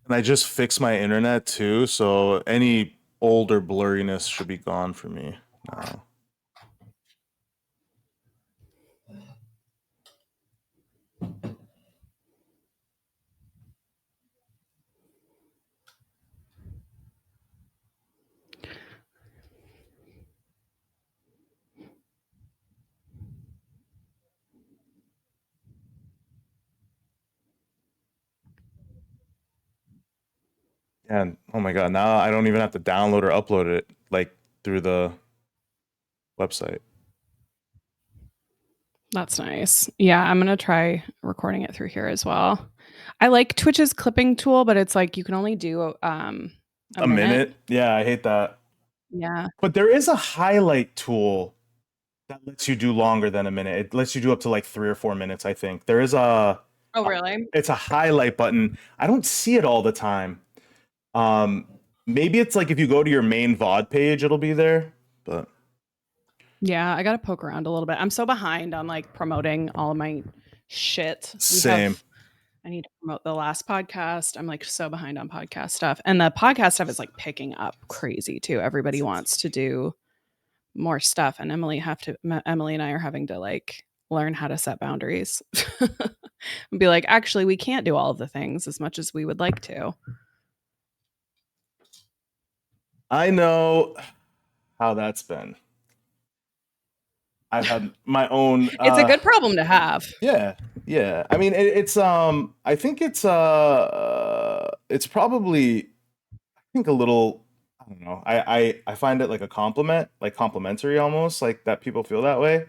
And I just fixed my internet too, so any older blurriness should be gone for me now. And oh my god, now I don't even have to download or upload it like through the website. That's nice. Yeah, I'm gonna try recording it through here as well. I like Twitch's clipping tool, but it's like you can only do a A minute. minute? Yeah, I hate that. Yeah. But there is a highlight tool that lets you do longer than a minute. It lets you do up to like 3 or 4 minutes, I think. There is Oh, a really? it's a highlight button. I don't see it all the time. Um, Maybe it's like if you go to your main VOD page, it'll be there. But Yeah, I gotta poke around a little bit. I'm so behind on like promoting all of my shit. same. I need to promote the last podcast. I'm like so behind on podcast stuff. And the podcast stuff is like picking up crazy too. Everybody wants to do more stuff. And Emily and I are having to like learn how to set boundaries and be like, actually, we can't do all of the things as much as we would like to. I know how that's been. I've had my own It's a good problem to have. yeah, yeah. I mean it's I think it's probably I think a little I don't know. I find it like a compliment, like complimentary almost, like that people feel that way.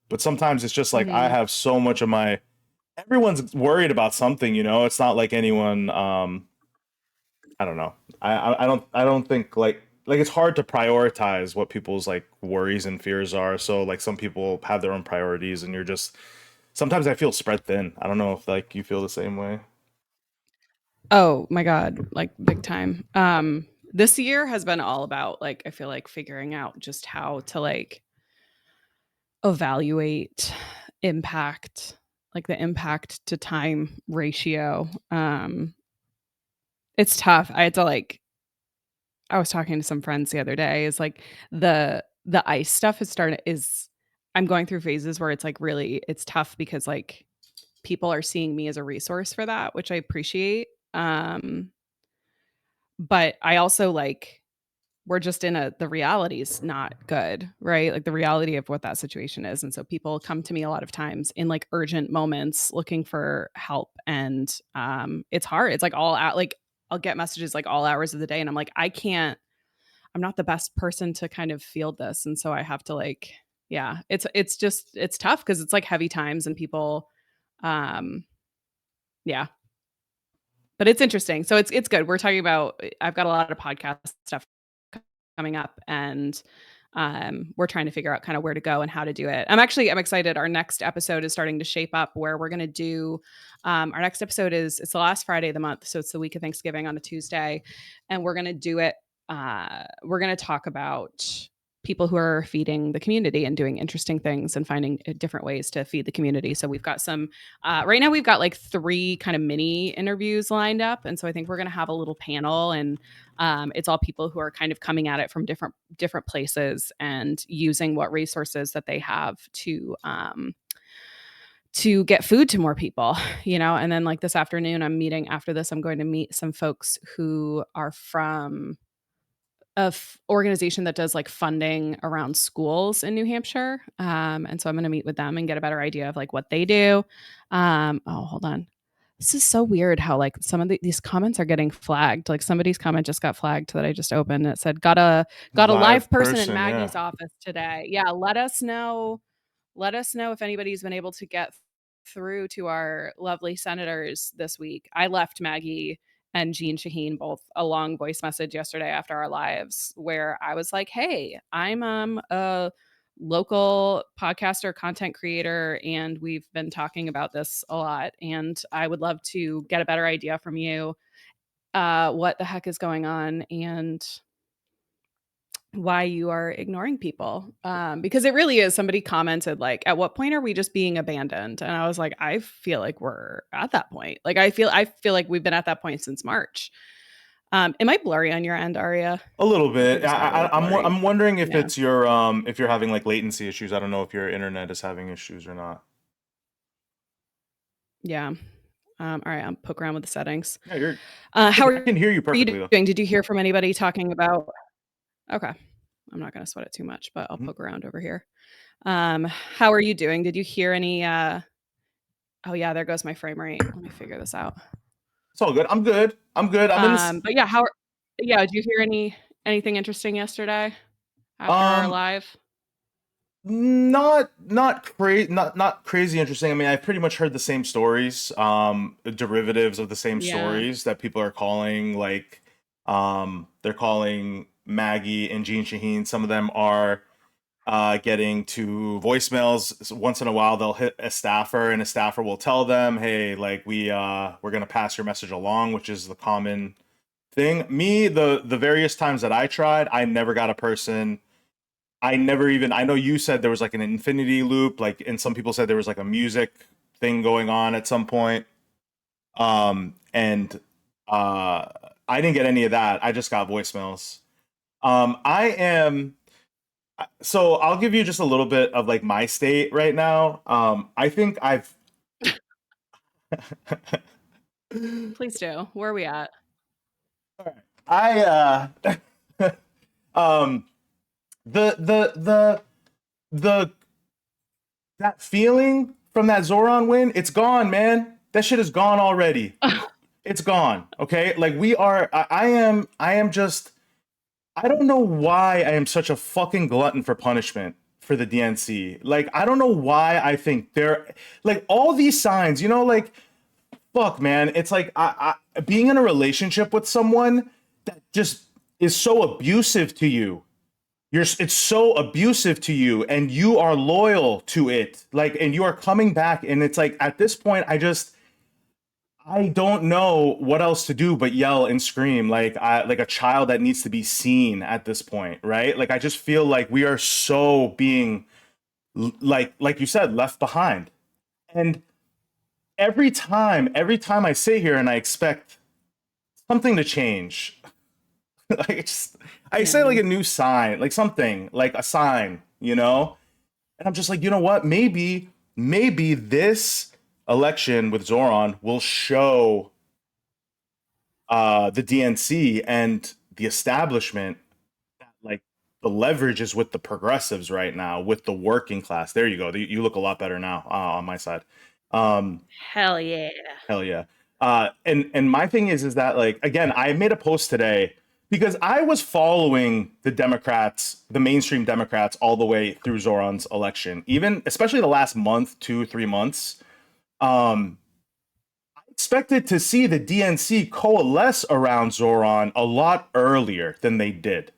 But sometimes it's just like I Mhm. have so much of my everyone's worried about something, you know. It's not like anyone I don't know. I don't think like it's hard to prioritize what people's like worries and fears are. So like some people have their own priorities and you're just sometimes I feel spread thin. I don't know if like you feel the same way. Oh my God, like big time. This year has been all about like I feel like figuring out just how to like evaluate impact, like the impact to time ratio. It's tough. I was talking to some friends the other day. Is like the ice stuff is starting is I'm going through phases where it's like really it's tough because like people are seeing me as a resource for that, which I appreciate. But I also like we're just in a the reality is not good, right? Like the reality of what that situation is. And so people come to me a lot of times in like urgent moments looking for help. And it's hard. It's like all out like I'll get messages like all hours of the day. And I'm like, I'm not the best person to kind of field this. And so I have to like, yeah, it's just it's tough because it's like heavy times and people um yeah. But it's interesting. So it's good. We're talking about I've got a lot of podcast stuff coming up and we're trying to figure out kind of where to go and how to do it. I'm excited. Our next episode is starting to shape up where we're going to do our next episode is it's the last Friday of the month, so it's the week of Thanksgiving on a Tuesday, and we're going to do it. We're going to talk about people who are feeding the community and doing interesting things and finding different ways to feed the community. So we've got some right now we've got like 3 kind of mini interviews lined up, and so I think we're going to have a little panel and it's all people who are kind of coming at it from different places and using what resources that they have to get food to more people, you know. And then like this afternoon, I'm meeting after this. I'm going to meet some folks who are from organization that does like funding around schools in New Hampshire. And so I'm going to meet with them and get a better idea of like what they do. Oh, hold on. This is so weird how like some of these comments are getting flagged. Like somebody's comment just got flagged that I just opened. It said, got a live Live person in person, yeah. Maggie's office today. Yeah, let us know. Let us know if anybody's been able to get through to our lovely senators this week. I left Maggie and Jeanne Shaheen both a long voice message yesterday after our lives where I was like, "Hey, I'm a local podcaster, content creator, and we've been talking about this a lot. And I would love to get a better idea from you what the heck is going on and why you are ignoring people. Because it really is. Somebody commented, like, at what point are we just being abandoned? And I was like, I feel like we're at that point. Like, I feel like we've been at that point since March. Am I blurry on your end, Aria? A little I think I bit. just got a little blurry. I'm wondering if Yeah. it's your if you're having like latency issues. I don't know if your internet is having issues or not. Yeah. All right, I'll poke around with the settings. Yeah, you're. How I are can hear you you perfectly though. doing? Did you hear from anybody talking about Okay. I'm not gonna sweat it too much, but I'll Mhm. poke around over here. How are you doing? Did you hear any oh yeah, there goes my frame rate. Let me figure this out. It's all good. I'm good. I'm good. I'm in this. But yeah, yeah, did you hear anything interesting yesterday after our Um, live? not crazy interesting. I mean, I've pretty much heard the same stories, derivatives of the same Yeah. stories that people are calling like they're calling Maggie and Jeanne Shaheen. Some of them are getting to voicemails. So once in a while they'll hit a staffer and a staffer will tell them, hey, like we're gonna pass your message along, which is the common thing. Me, the various times that I tried, I never got a person. I never even, I know you said there was like an infinity loop, like, and some people said there was like a music thing going on at some point. And I didn't get any of that. I just got voicemails. I am, so I'll give you just a little bit of like my state right now. I think I've, Please do. Where are we at? I, um, the, that feeling from that Zoran win, it's gone, man. That shit is gone already. It's gone. Okay. Like we are, I am just, I don't know why I am such a fucking glutton for punishment for the DNC. Like, I don't know why I think they're like all these signs, you know, like, fuck, man. It's like, being in a relationship with someone that just is so abusive to you. It's so abusive to you and you are loyal to it. Like, and you are coming back. And it's like, at this point, I don't know what else to do but yell and scream like a child that needs to be seen at this point, right? Like I just feel like we are so being like you said left behind. And every time I sit here and I expect something to change, like I say Yeah. like a new sign, like something, like a sign, you know? And I'm just like, you know what? Maybe this election with Zoran will show the DNC and the establishment, like the leverage is with the progressives right now, with the working class. There you go. You look a lot better now on my side. Um, Hell yeah. hell yeah. And my thing is that like again, I made a post today because I was following the Democrats, the mainstream Democrats, all the way through Zoran's election, even especially the last month, 2 3 months. Um, expected to see the DNC coalesce around Zoran a lot earlier than they did.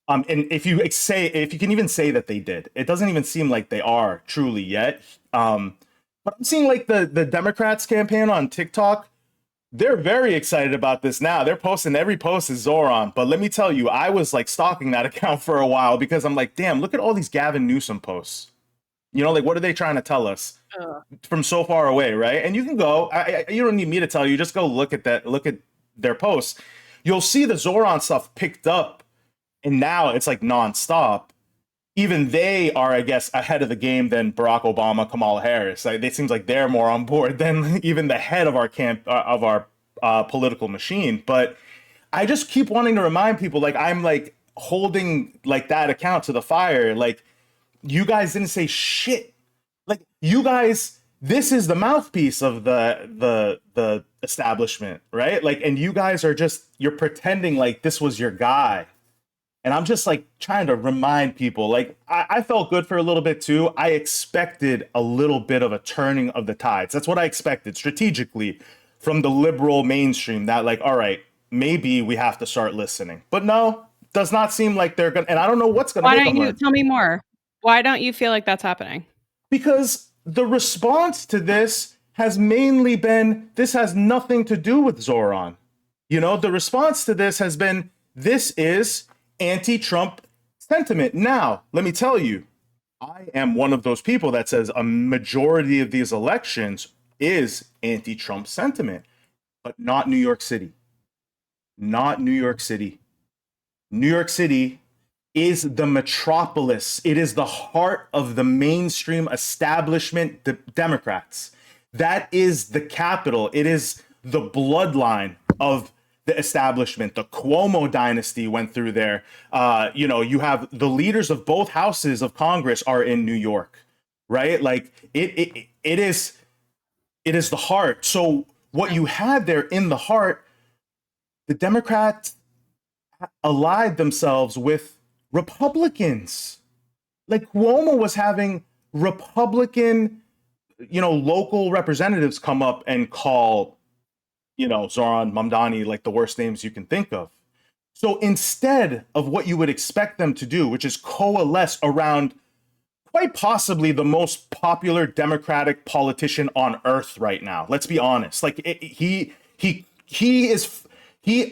And if you can even say that they did, it doesn't even seem like they are truly yet. But I'm seeing like the Democrats campaign on TikTok. They're very excited about this now. They're posting every post is Zoran. But let me tell you, I was like stalking that account for a while because I'm like, damn, look at all these Gavin Newsom posts. You know, like what are they trying to tell us? Ugh. From so far away, right? And you can go. You don't need me to tell you. Just go look at that. Look at their posts. You'll see the Zoran stuff picked up, and now it's like nonstop. Even they are, I guess, ahead of the game than Barack Obama, Kamala Harris. Like, it seems like they're more on board than even the head of our camp of our political machine. But I just keep wanting to remind people, like I'm like holding like that account to the fire. Like you guys didn't say shit. Like you guys, this is the mouthpiece of the establishment, right? Like, and you guys are just you're pretending like this was your guy. And I'm just like trying to remind people, like I felt good for a little bit too. I expected a little bit of a turning of the tides. That's what I expected strategically from the liberal mainstream. That like, all right, maybe we have to start listening. But no, does not seem like they're gonna. And I don't know what's gonna Why make don't them you learn. tell me more? Why don't you feel like that's happening? Because the response to this has mainly been this has nothing to do with Zoran. You know, the response to this has been this is anti Trump sentiment. Now, let me tell you, I am one of those people that says a majority of these elections is anti-Trump sentiment, but not New York City. Not New York City. New York City is the metropolis. It is the heart of the mainstream establishment, the Democrats. That is the capital. It is the bloodline of the establishment. The Cuomo dynasty went through there. You have the leaders of both houses of Congress are in New York, right? Like it is the heart. So what you had there in the heart, the Democrats allied themselves with Republicans. Like Cuomo was having Republican, local representatives come up and call, Zoran Mamdani like the worst names you can think of. So instead of what you would expect them to do, which is coalesce around quite possibly the most popular Democratic politician on earth right now. Let's be honest. Like he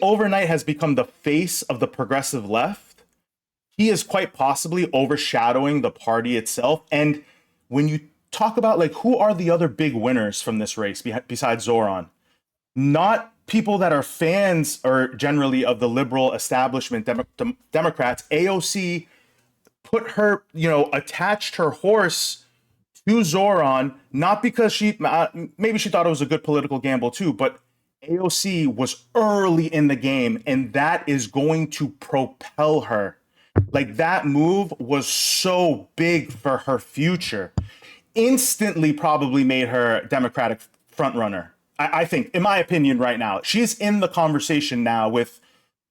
overnight has become the face of the progressive left. He is quite possibly overshadowing the party itself. And when you talk about like who are the other big winners from this race besides Zoran, not people that are fans or generally of the liberal establishment Democrats. AOC put her, attached her horse to Zoran, not because maybe she thought it was a good political gamble too, but AOC was early in the game, and that is going to propel her. Like that move was so big for her future. Instantly, probably made her Democratic frontrunner. I think, in my opinion, right now, she's in the conversation now with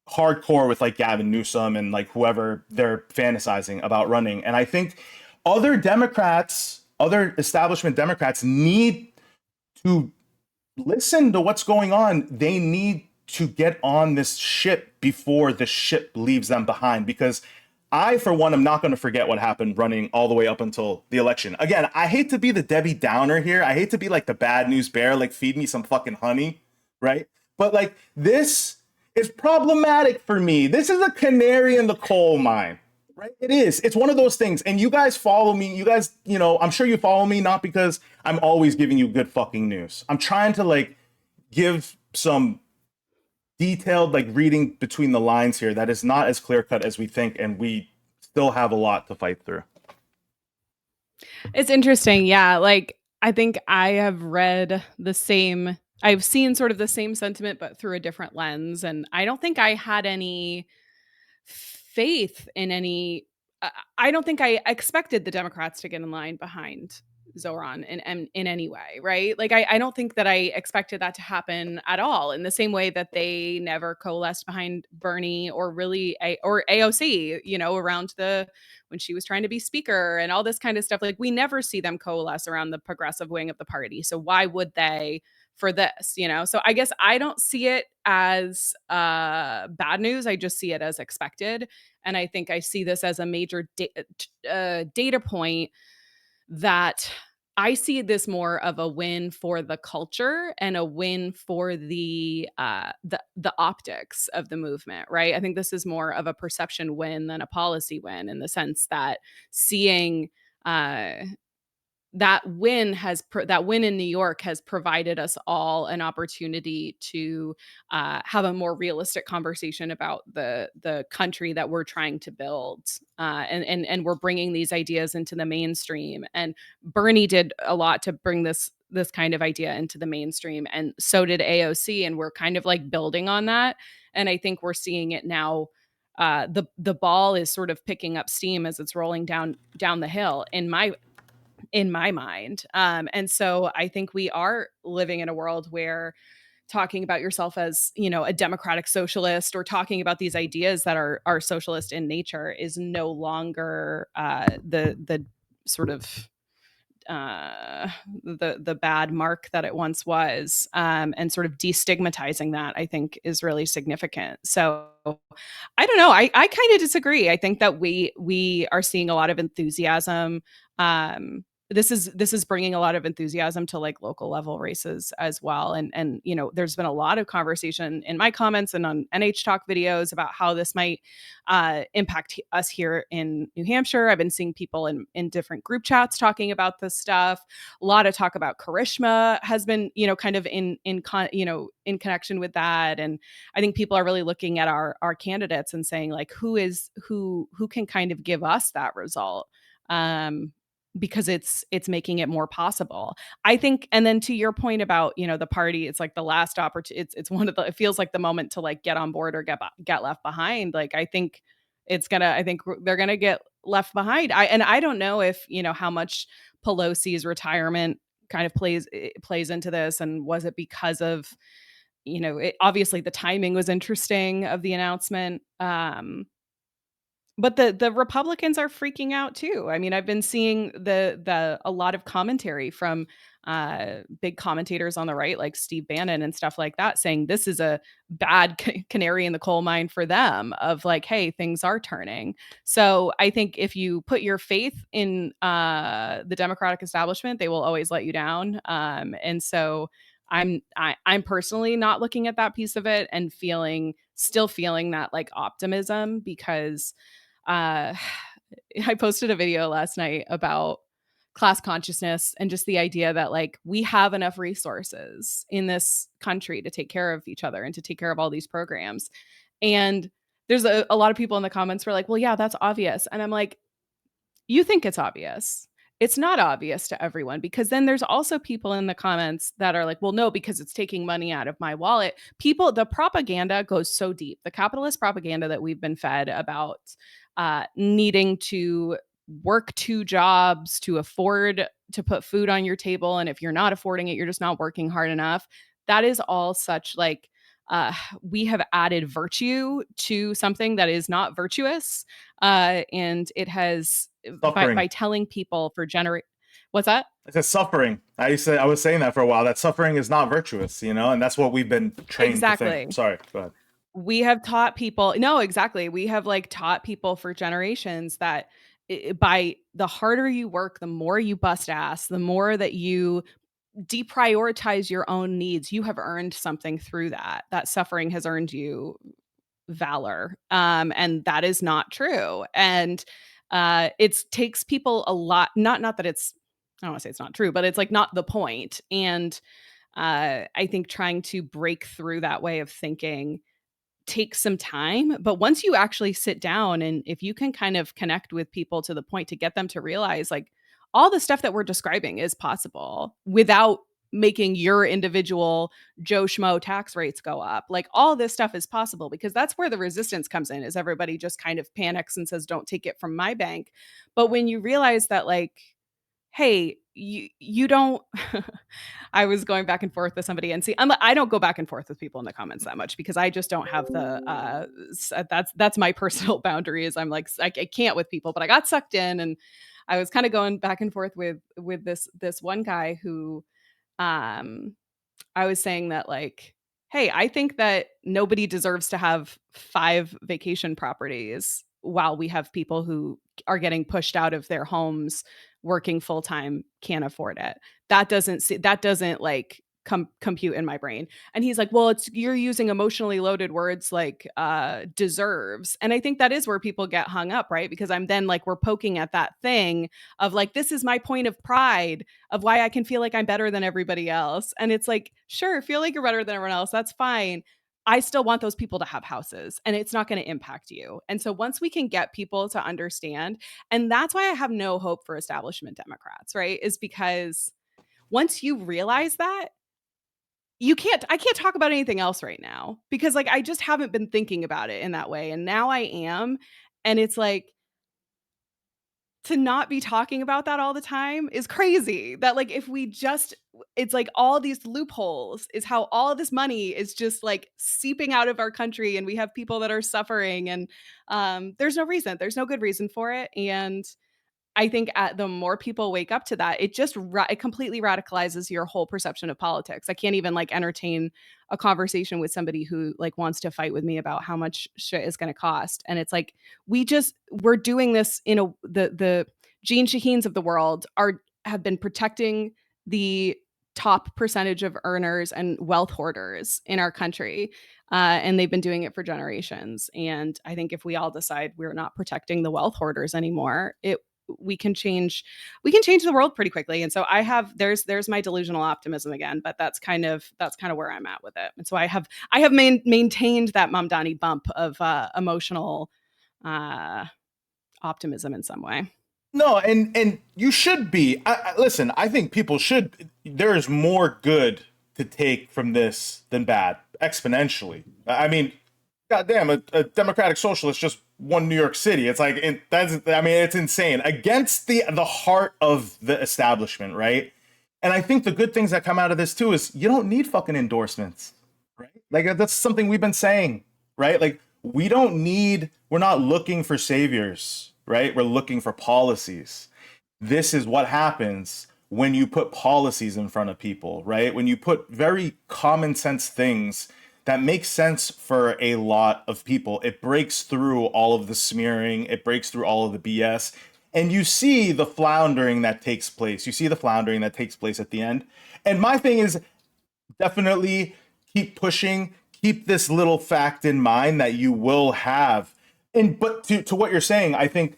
hardcore with like Gavin Newsom and like whoever they're fantasizing about running. And I think other Democrats, other establishment Democrats need to listen to what's going on. They need to get on this ship before the ship leaves them behind, because I, for one, am not going to forget what happened running all the way up until the election. Again, I hate to be the Debbie Downer here. I hate to be like the bad news bear, like feed me some fucking honey, right? But like this is problematic for me. This is a canary in the coal mine, right? It is. It's one of those things. And you guys follow me. You guys, I'm sure you follow me not because I'm always giving you good fucking news. I'm trying to like give some detailed like reading between the lines here that is not as clear cut as we think, and we still have a lot to fight through. It's interesting. Yeah. Like, I think I have read the same, I've seen sort of the same sentiment, but through a different lens. And I don't think I had any faith in any, I don't think I expected the Democrats to get in line behind Zoran in any way, right? Like I don't think that I expected that to happen at all. In the same way that they never coalesced behind Bernie or really or AOC, around the when she was trying to be speaker and all this kind of stuff. Like we never see them coalesce around the progressive wing of the party. So why would they for this? So I guess I don't see it as bad news. I just see it as expected, and I think I see this as a major data point that I see this more of a win for the culture and a win for the optics of the movement, right? I think this is more of a perception win than a policy win, in the sense that seeing uh, that win in New York has provided us all an opportunity to have a more realistic conversation about the country that we're trying to build, and we're bringing these ideas into the mainstream. And Bernie did a lot to bring this kind of idea into the mainstream, and so did AOC, and we're kind of like building on that. And I think we're seeing it now. The ball is sort of picking up steam as it's rolling down the hill in my mind. And so I think we are living in a world where talking about yourself as, a democratic socialist, or talking about these ideas that are socialist in nature, is no longer the sort of the bad mark that it once was, and sort of destigmatizing that, I think, is really significant. So I don't know. I kind of disagree. I think that we are seeing a lot of enthusiasm, this is bringing a lot of enthusiasm to like local level races as well. And there's been a lot of conversation in my comments and on NH Talk videos about how this might impact us here in New Hampshire. I've been seeing people in different group chats talking about this stuff. A lot of talk about Karishma has been, kind of in connection with that. And I think people are really looking at our candidates and saying like, who can kind of give us that result. Um, because it's making it more possible. I think, and then to your point about, the party, it's like the last opportunity. It's one of the, it feels like the moment to like get on board or get left behind. Like I think they're gonna get left behind. I don't know if, how much Pelosi's retirement kind of plays into this, and was it because of, obviously the timing was interesting of the announcement. But the Republicans are freaking out too. I mean, I've been seeing the a lot of commentary from big commentators on the right, like Steve Bannon and stuff like that, saying this is a bad canary in the coal mine for them. Of like, hey, things are turning. So I think if you put your faith in the Democratic establishment, they will always let you down. And so I'm personally not looking at that piece of it and still feeling that like optimism, because uh, I posted a video last night about class consciousness and just the idea that like we have enough resources in this country to take care of each other and to take care of all these programs. And there's a lot of people in the comments were like, well, yeah, that's obvious. And I'm like, you think it's obvious. It's not obvious to everyone, because then there's also people in the comments that are like, well, no, because it's taking money out of my wallet. The propaganda goes so deep. The capitalist propaganda that we've been fed about needing to work two jobs to afford to put food on your table. And if you're not affording it, you're just not working hard enough. That is all such like, we have added virtue to something that is not virtuous. And it has, Suffering. by telling people for generate, what's that? I said suffering. I was saying that for a while. That suffering is not virtuous, and that's what we've been trained to think. Exactly. Sorry, go ahead. We have taught people, no, exactly. We have like taught people for generations that by the harder you work, the more you bust ass, the more that you deprioritize your own needs, you have earned something through that. That suffering has earned you valor. And that is not true. And it takes people a lot, not that it's, I don't want to say it's not true, but it's like not the point. And I think trying to break through that way of thinking takes some time. But once you actually sit down, and if you can kind of connect with people to the point to get them to realize like all the stuff that we're describing is possible without making your individual Joe Schmo tax rates go up. Like all this stuff is possible, because that's where the resistance comes in, is everybody just kind of panics and says, don't take it from my bank. But when you realize that like, hey, you don't I was going back and forth with somebody, and see, I don't go back and forth with people in the comments that much, because I just don't have the that's my personal boundary, is I'm like I can't with people. But I got sucked in, and I was kind of going back and forth with this one guy who um I was saying that like, hey, I think that nobody deserves to have 5 vacation properties while we have people who are getting pushed out of their homes, working full time, can't afford it. That doesn't like compute in my brain. And he's like, well, you're using emotionally loaded words like deserves. And I think that is where people get hung up, right? Because I'm then like, we're poking at that thing of like, this is my point of pride of why I can feel like I'm better than everybody else. And it's like, sure, feel like you're better than everyone else. That's fine. I still want those people to have houses, and it's not going to impact you. And so once we can get people to understand, and that's why I have no hope for establishment Democrats, right? Is because once you realize that, I can't talk about anything else right now, because like I just haven't been thinking about it in that way. And now I am. And it's like, to not be talking about that all the time is crazy. That like if we just, it's like all these loopholes is how all this money is just like seeping out of our country, and we have people that are suffering, and there's no good reason for it. And I think the more people wake up to that, it completely radicalizes your whole perception of politics. I can't even like entertain a conversation with somebody who like wants to fight with me about how much shit is going to cost. And it's like we're doing this in the Jeanne Shaheens of the world have been protecting the top percentage of earners and wealth hoarders in our country. And they've been doing it for generations. And I think if we all decide we're not protecting the wealth hoarders anymore, it we can change the world pretty quickly. And so I have there's my delusional optimism again, but that's kind of where I'm at with it. And so I have maintained that Mamdani bump of emotional uh optimism in some way. No, and you should be. Listen, I think people should. There is more good to take from this than bad, exponentially. I mean, goddamn, a democratic socialist just won New York City. It's like that's. I mean, it's insane against the heart of the establishment, right? And I think the good things that come out of this too is you don't need fucking endorsements, right? Like that's something we've been saying, right? Like we don't need. We're not looking for saviors, right? We're looking for policies. This is what happens when you put policies in front of people, right? When you put very common sense things that make sense for a lot of people, it breaks through all of the smearing, it breaks through all of the BS. And you see the floundering that takes place. You see the floundering that takes place at the end. And my thing is definitely keep pushing, keep this little fact in mind that you will have. And but to what you're saying, I think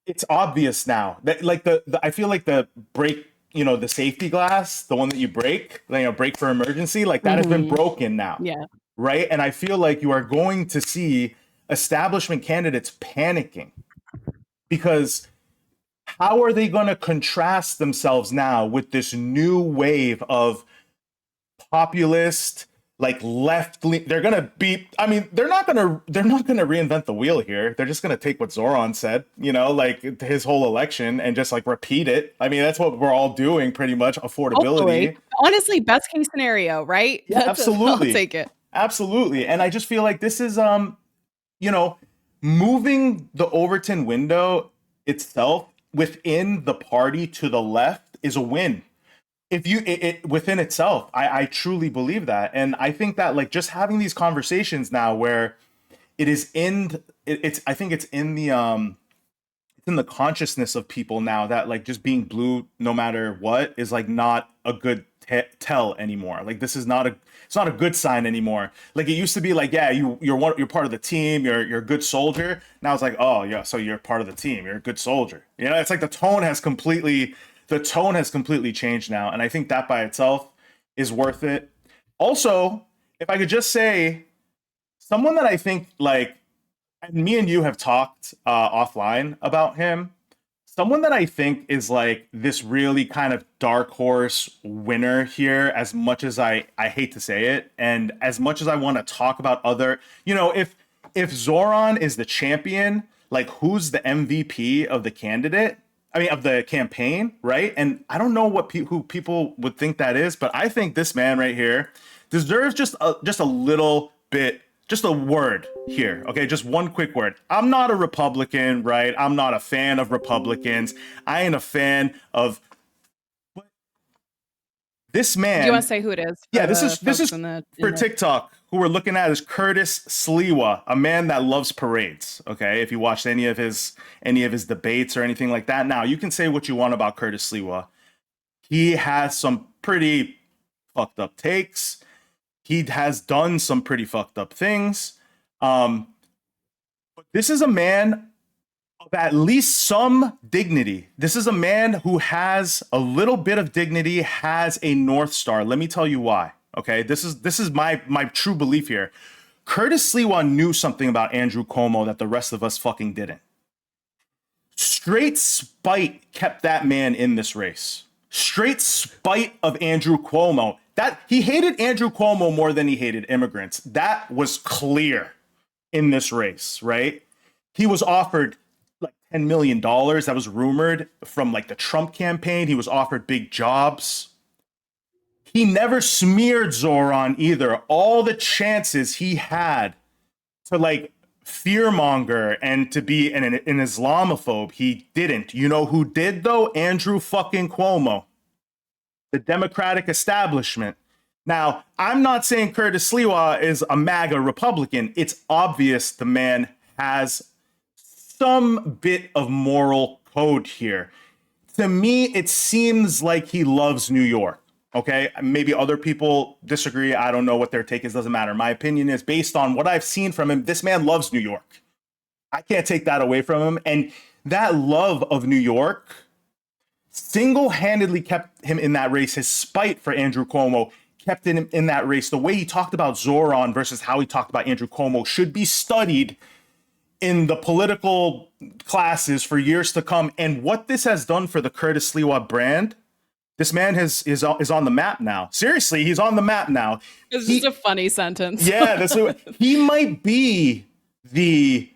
it's obvious now that like the I feel like the break, the safety glass, the one that you break, break for emergency, like that has been Mm-hmm. broken now, Yeah. right? And I feel like you are going to see establishment candidates panicking because how are they going to contrast themselves now with this new wave of populist, like left lean? They're gonna be. I mean, they're not gonna reinvent the wheel here. They're just gonna take what Zoran said, like his whole election, and just like repeat it. I mean, that's what we're all doing, pretty much. Hopefully. Affordability. Honestly, best case scenario, right? Yeah, I'll absolutely, take it. absolutely. And I just feel like this is you know, moving the Overton window itself within the party to the left is a win. If you within itself, I truly believe that. And I think that like just having these conversations now where it is in it's I think it's in the consciousness of people now that like just being blue no matter what is like not a good tell anymore. Like this is not a it's not a good sign anymore. Like it used to be like, yeah, you're part of the team, you're a good soldier. Now it's like, oh yeah, so you're part of the team, you're a good soldier. It's like the tone has completely changed now, and I think that by itself is worth it. Also, if I could just say someone that I think like, and me and you have talked offline about him. Someone that I think is like this really kind of dark horse winner here, as much as I hate to say it, and as much as I want to talk about other, if Zoran is the champion, like who's the MVP of the candidate? I mean, of the campaign, right? And I don't know who people would think that is, but I think this man right here deserves just a little bit, just a word here, okay? Just one quick word. I'm not a Republican, right? I'm not a fan of Republicans. I ain't a fan of this Do you want man. to say who it is Yeah, for this the is this folks is in the for TikTok. Who we're looking at is Curtis Sliwa, a man that loves parades. Okay, if you watched any of his debates or anything like that. Now you can say what you want about Curtis Sliwa. He has some pretty fucked up takes. He has done some pretty fucked up things. Um, but this is a man of at least some dignity. This is a man who has a little bit of dignity, has a North Star. Let me tell you why. Okay, this is my true belief here. Curtis Sliwa knew something about Andrew Cuomo that the rest of us fucking didn't. Straight spite kept that man in this race. Straight spite of Andrew Cuomo. That he hated Andrew Cuomo more than he hated immigrants. That was clear in this race, right? He was offered like $10 million. That was rumored from like the Trump campaign. He was offered big jobs. He never smeared Zoran either. All the chances he had to like fearmonger and to be an Islamophobe, he didn't. You know who did though? Andrew fucking Cuomo, the Democratic establishment. Now, I'm not saying Curtis Sliwa is a MAGA Republican. It's obvious the man has some bit of moral code here. To me, it seems like he loves New York. Okay, maybe other people disagree. I don't know what their take is. Doesn't matter. My opinion is based on what I've seen from him. This man loves New York. I can't take that away from him. And that love of New York single-handedly kept him in that race. His spite for Andrew Cuomo kept him in that race. The way he talked about Zoran versus how he talked about Andrew Cuomo should be studied in the political classes for years to come. And what this has done for the Curtis Sliwa brand, this man is on the map now. Seriously, he's on the map now. It's just a funny sentence. Yeah, he might be the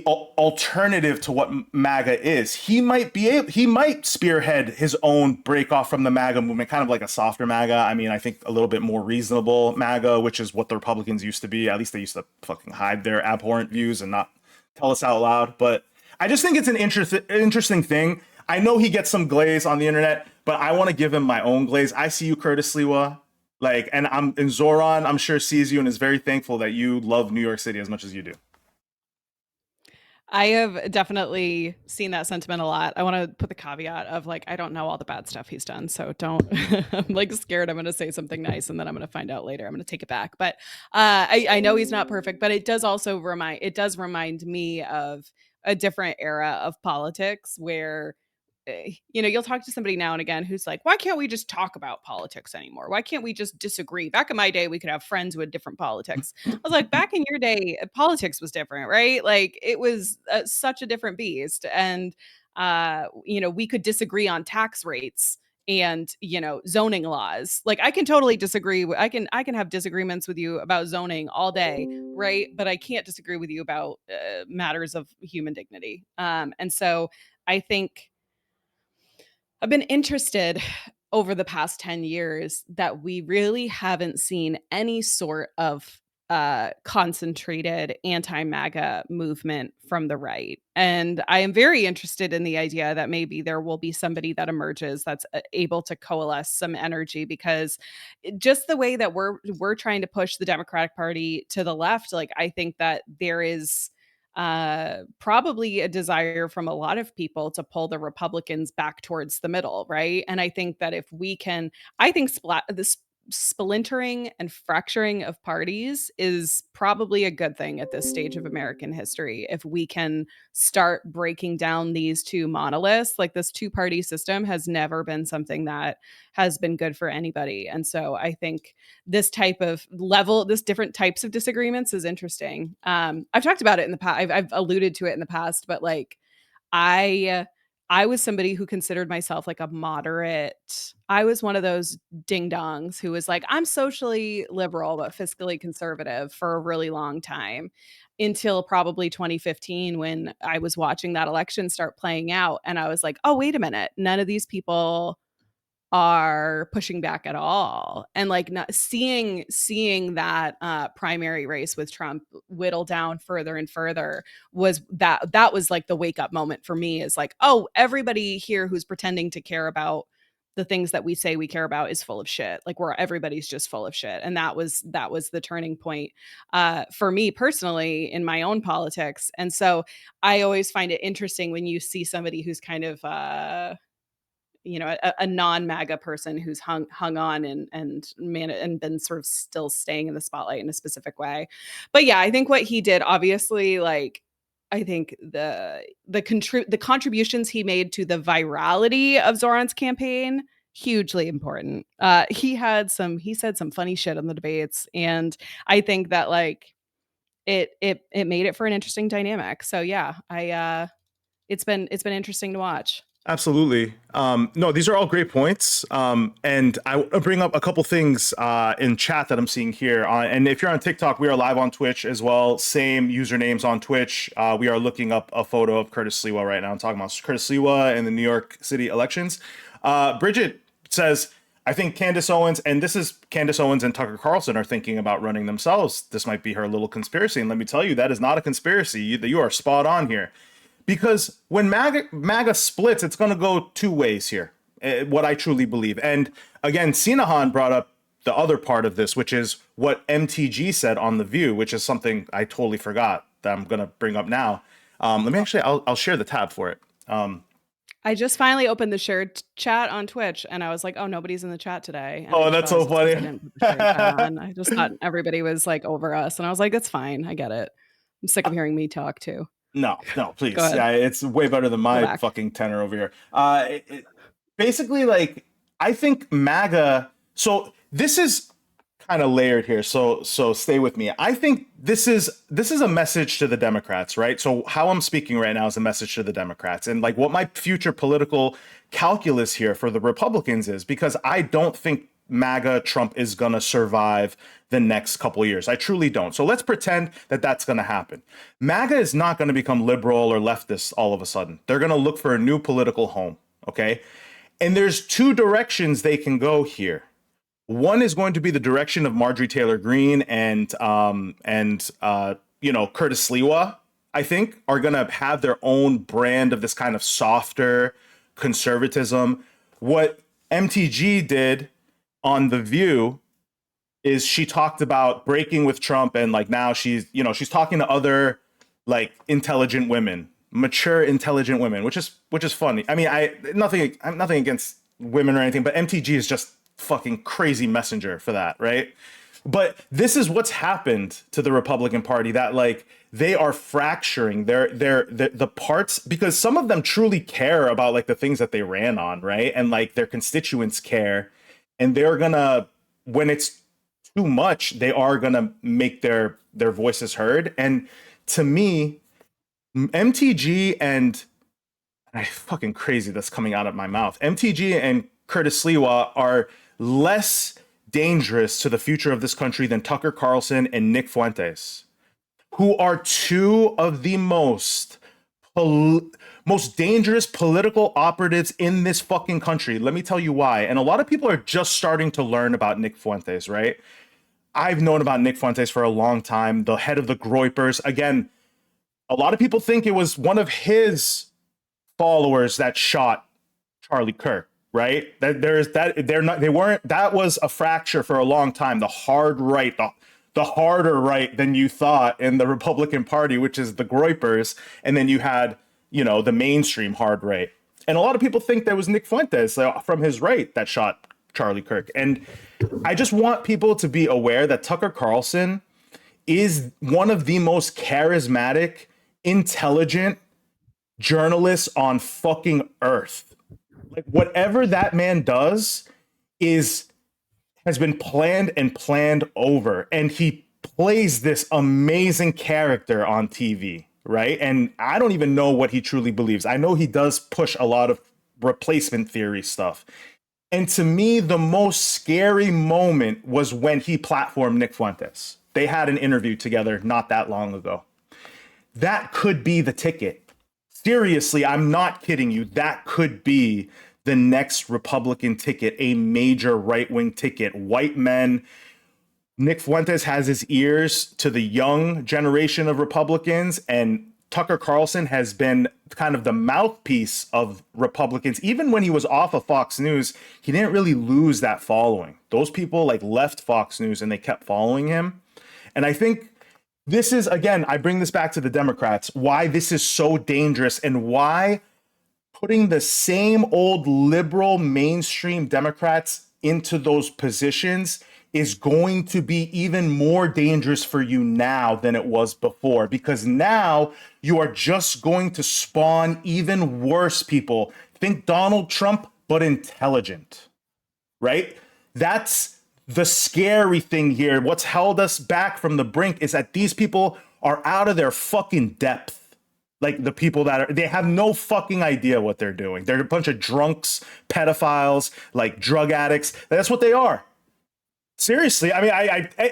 alternative to what MAGA is. He might spearhead his own break off from the MAGA movement, kind of like a softer MAGA. I mean, I think a little bit more reasonable MAGA, which is what the Republicans used to be. At least they used to fucking hide their abhorrent views and not tell us out loud. But I just think it's an interesting thing. I know he gets some glaze on the internet, but I want to give him my own glaze. I see you, Curtis Sliwa. And Zoran, I'm sure sees you and is very thankful that you love New York City as much as you do. I have definitely seen that sentiment a lot. I want to put the caveat of like, I don't know all the bad stuff he's done. So don't, I'm like scared I'm going to say something nice and then I'm going to find out later. I'm going to take it back. But I know he's not perfect, but it does remind me of a different era of politics where you'll talk to somebody now and again who's like, why can't we just talk about politics anymore? Why can't we just disagree? Back in my day, we could have friends who had different politics. I was like, back in your day, politics was different, right? Like it was such a different beast. And, we could disagree on tax rates and zoning laws. Like I can totally disagree. I can have disagreements with you about zoning all day, right? But I can't disagree with you about matters of human dignity. And so I think I've been interested over the past 10 years that we really haven't seen any sort of concentrated anti-MAGA movement from the right. And I am very interested in the idea that maybe there will be somebody that emerges that's able to coalesce some energy, because just the way that we're trying to push the Democratic Party to the left, like I think that there is probably a desire from a lot of people to pull the Republicans back towards the middle, right? And I think that if we can, I think this splintering and fracturing of parties is probably a good thing at this stage of American history. If we can start breaking down these two monoliths, like this two-party system has never been something that has been good for anybody. And so I think this type of level, this different types of disagreements is interesting. I've talked about it in the past. I've alluded to it in the past, but like I I was somebody who considered myself like a moderate. I was one of those ding dongs who was like, I'm socially liberal but fiscally conservative for a really long time, until probably 2015 when I was watching that election start playing out and I was like, oh, wait a minute. None of these people are pushing back at all, and like not seeing that primary race with Trump whittle down further and further, that was like the wake up moment for me, is like, oh, everybody here who's pretending to care about the things that we say we care about is full of shit. Like everybody's just full of shit. And that was the turning point for me personally in my own politics. And so I always find it interesting when you see somebody who's kind of a non-MAGA person who's hung on and been sort of still staying in the spotlight in a specific way. But yeah, I think what he did, obviously, like I think the contributions he made to the virality of Zoran's campaign, hugely important. He said some funny shit on the debates, and I think that like it made it for an interesting dynamic. So yeah, it's been interesting to watch. Absolutely. No, these are all great points. And I want to bring up a couple things in chat that I'm seeing here. And if you're on TikTok, we are live on Twitch as well. Same usernames on Twitch. We are looking up a photo of Curtis Sliwa right now. I'm talking about Curtis Sliwa and the New York City elections. Bridget says, I think Candace Owens, and this is Candace Owens and Tucker Carlson are thinking about running themselves. This might be her little conspiracy. And let me tell you, that is not a conspiracy. You are spot on here. Because when MAGA splits, it's going to go two ways here, what I truly believe. And again, Sinahan brought up the other part of this, which is what MTG said on The View, which is something I totally forgot that I'm going to bring up now. Let me actually, I'll share the tab for it. I just finally opened the shared chat on Twitch and I was like, oh, nobody's in the chat today. And I Oh, just that's so realized it's because I funny. didn't put the shared chat on. I just thought everybody was like over us. And I was like, it's fine. I get it. I'm sick of hearing me talk too. No, no, Go please. ahead. Yeah, it's way better than Go my back. fucking tenor over here. Basically, like, I think MAGA. So this is kind of layered here. So stay with me. I think this is a message to the Democrats, right? So how I'm speaking right now is a message to the Democrats, and like what my future political calculus here for the Republicans is, because I don't think MAGA Trump is gonna survive the next couple of years. I truly don't. So let's pretend that that's gonna happen. MAGA is not gonna become liberal or leftist all of a sudden. They're gonna look for a new political home. Okay. And there's two directions they can go here. One is going to be the direction of Marjorie Taylor Greene and Curtis Sliwa. I think are going to have their own brand of this kind of softer conservatism. What MTG did on The View is she talked about breaking with Trump, and like now she's talking to other like intelligent women, mature intelligent women, which is funny. I mean, I'm nothing against women or anything, but MTG is just fucking crazy messenger for that, right? But this is what's happened to the Republican Party, that like they are fracturing the parts, because some of them truly care about like the things that they ran on, right? And like their constituents care, and they're gonna, when it's too much, they are gonna make their voices heard. And to me, MTG and I fucking crazy that's coming out of my mouth. MTG and Curtis Sliwa are less dangerous to the future of this country than Tucker Carlson and Nick Fuentes, who are two of the most dangerous political operatives in this fucking country. Let me tell you why. And a lot of people are just starting to learn about Nick Fuentes, right? I've known about Nick Fuentes for a long time, the head of the Groypers. Again, a lot of people think it was one of his followers that shot Charlie Kirk, right? That was a fracture for a long time. The hard right, the harder right than you thought in the Republican Party, which is the Groypers, and then you had, the mainstream hard right. And a lot of people think that was Nick Fuentes from his right that shot Charlie Kirk. And I just want people to be aware that Tucker Carlson is one of the most charismatic, intelligent journalists on fucking earth. Like whatever that man does has been planned and planned over, and he plays this amazing character on TV, right? And I don't even know what he truly believes. I know he does push a lot of replacement theory stuff. And to me, the most scary moment was when he platformed Nick Fuentes. They had an interview together not that long ago. That could be the ticket. Seriously, I'm not kidding you. That could be the next Republican ticket, a major right-wing ticket. White men. Nick Fuentes has his ears to the young generation of Republicans, and Tucker Carlson has been kind of the mouthpiece of Republicans. Even when he was off of Fox News, he didn't really lose that following. Those people like left Fox News and they kept following him. And I think this is, again, I bring this back to the Democrats, why this is so dangerous and why putting the same old liberal mainstream Democrats into those positions is going to be even more dangerous for you now than it was before, because now you are just going to spawn even worse people. Think Donald Trump, but intelligent, right? That's the scary thing here. What's held us back from the brink is that these people are out of their fucking depth. Like the people they have no fucking idea what they're doing. They're a bunch of drunks, pedophiles, like drug addicts. That's what they are. Seriously, I mean,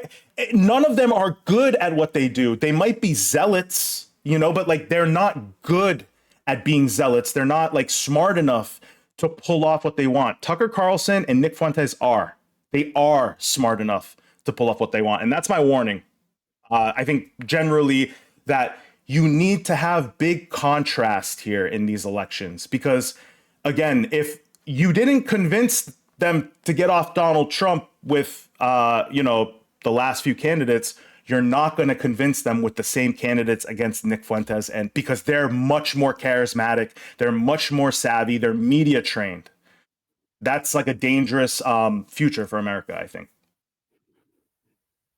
none of them are good at what they do. They might be zealots, but like they're not good at being zealots. They're not like smart enough to pull off what they want. Tucker Carlson and Nick Fuentes are. They are smart enough to pull off what they want. And that's my warning. I think generally that you need to have big contrast here in these elections, because, again, if you didn't convince them to get off Donald Trump with, the last few candidates, you're not going to convince them with the same candidates against Nick Fuentes, and because they're much more charismatic, they're much more savvy, they're media trained. That's like a dangerous future for America, I think.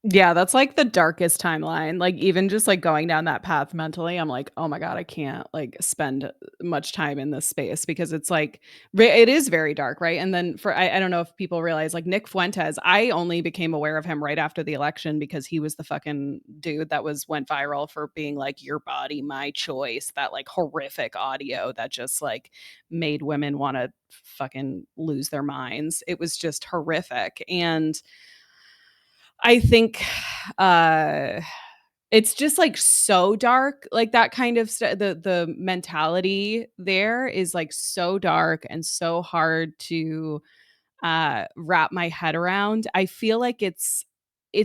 Yeah, that's like the darkest timeline. Like even just like going down that path mentally, I'm like, "Oh my god, I can't like spend much time in this space," because it's like it is very dark, right? And then for I don't know if people realize like Nick Fuentes, I only became aware of him right after the election because he was the fucking dude that went viral for being like your body, my choice, that like horrific audio that just like made women want to fucking lose their minds. It was just horrific. And I think uh it's just like so dark, like that kind of the mentality there is like so dark and so hard to wrap my head around. I feel like it's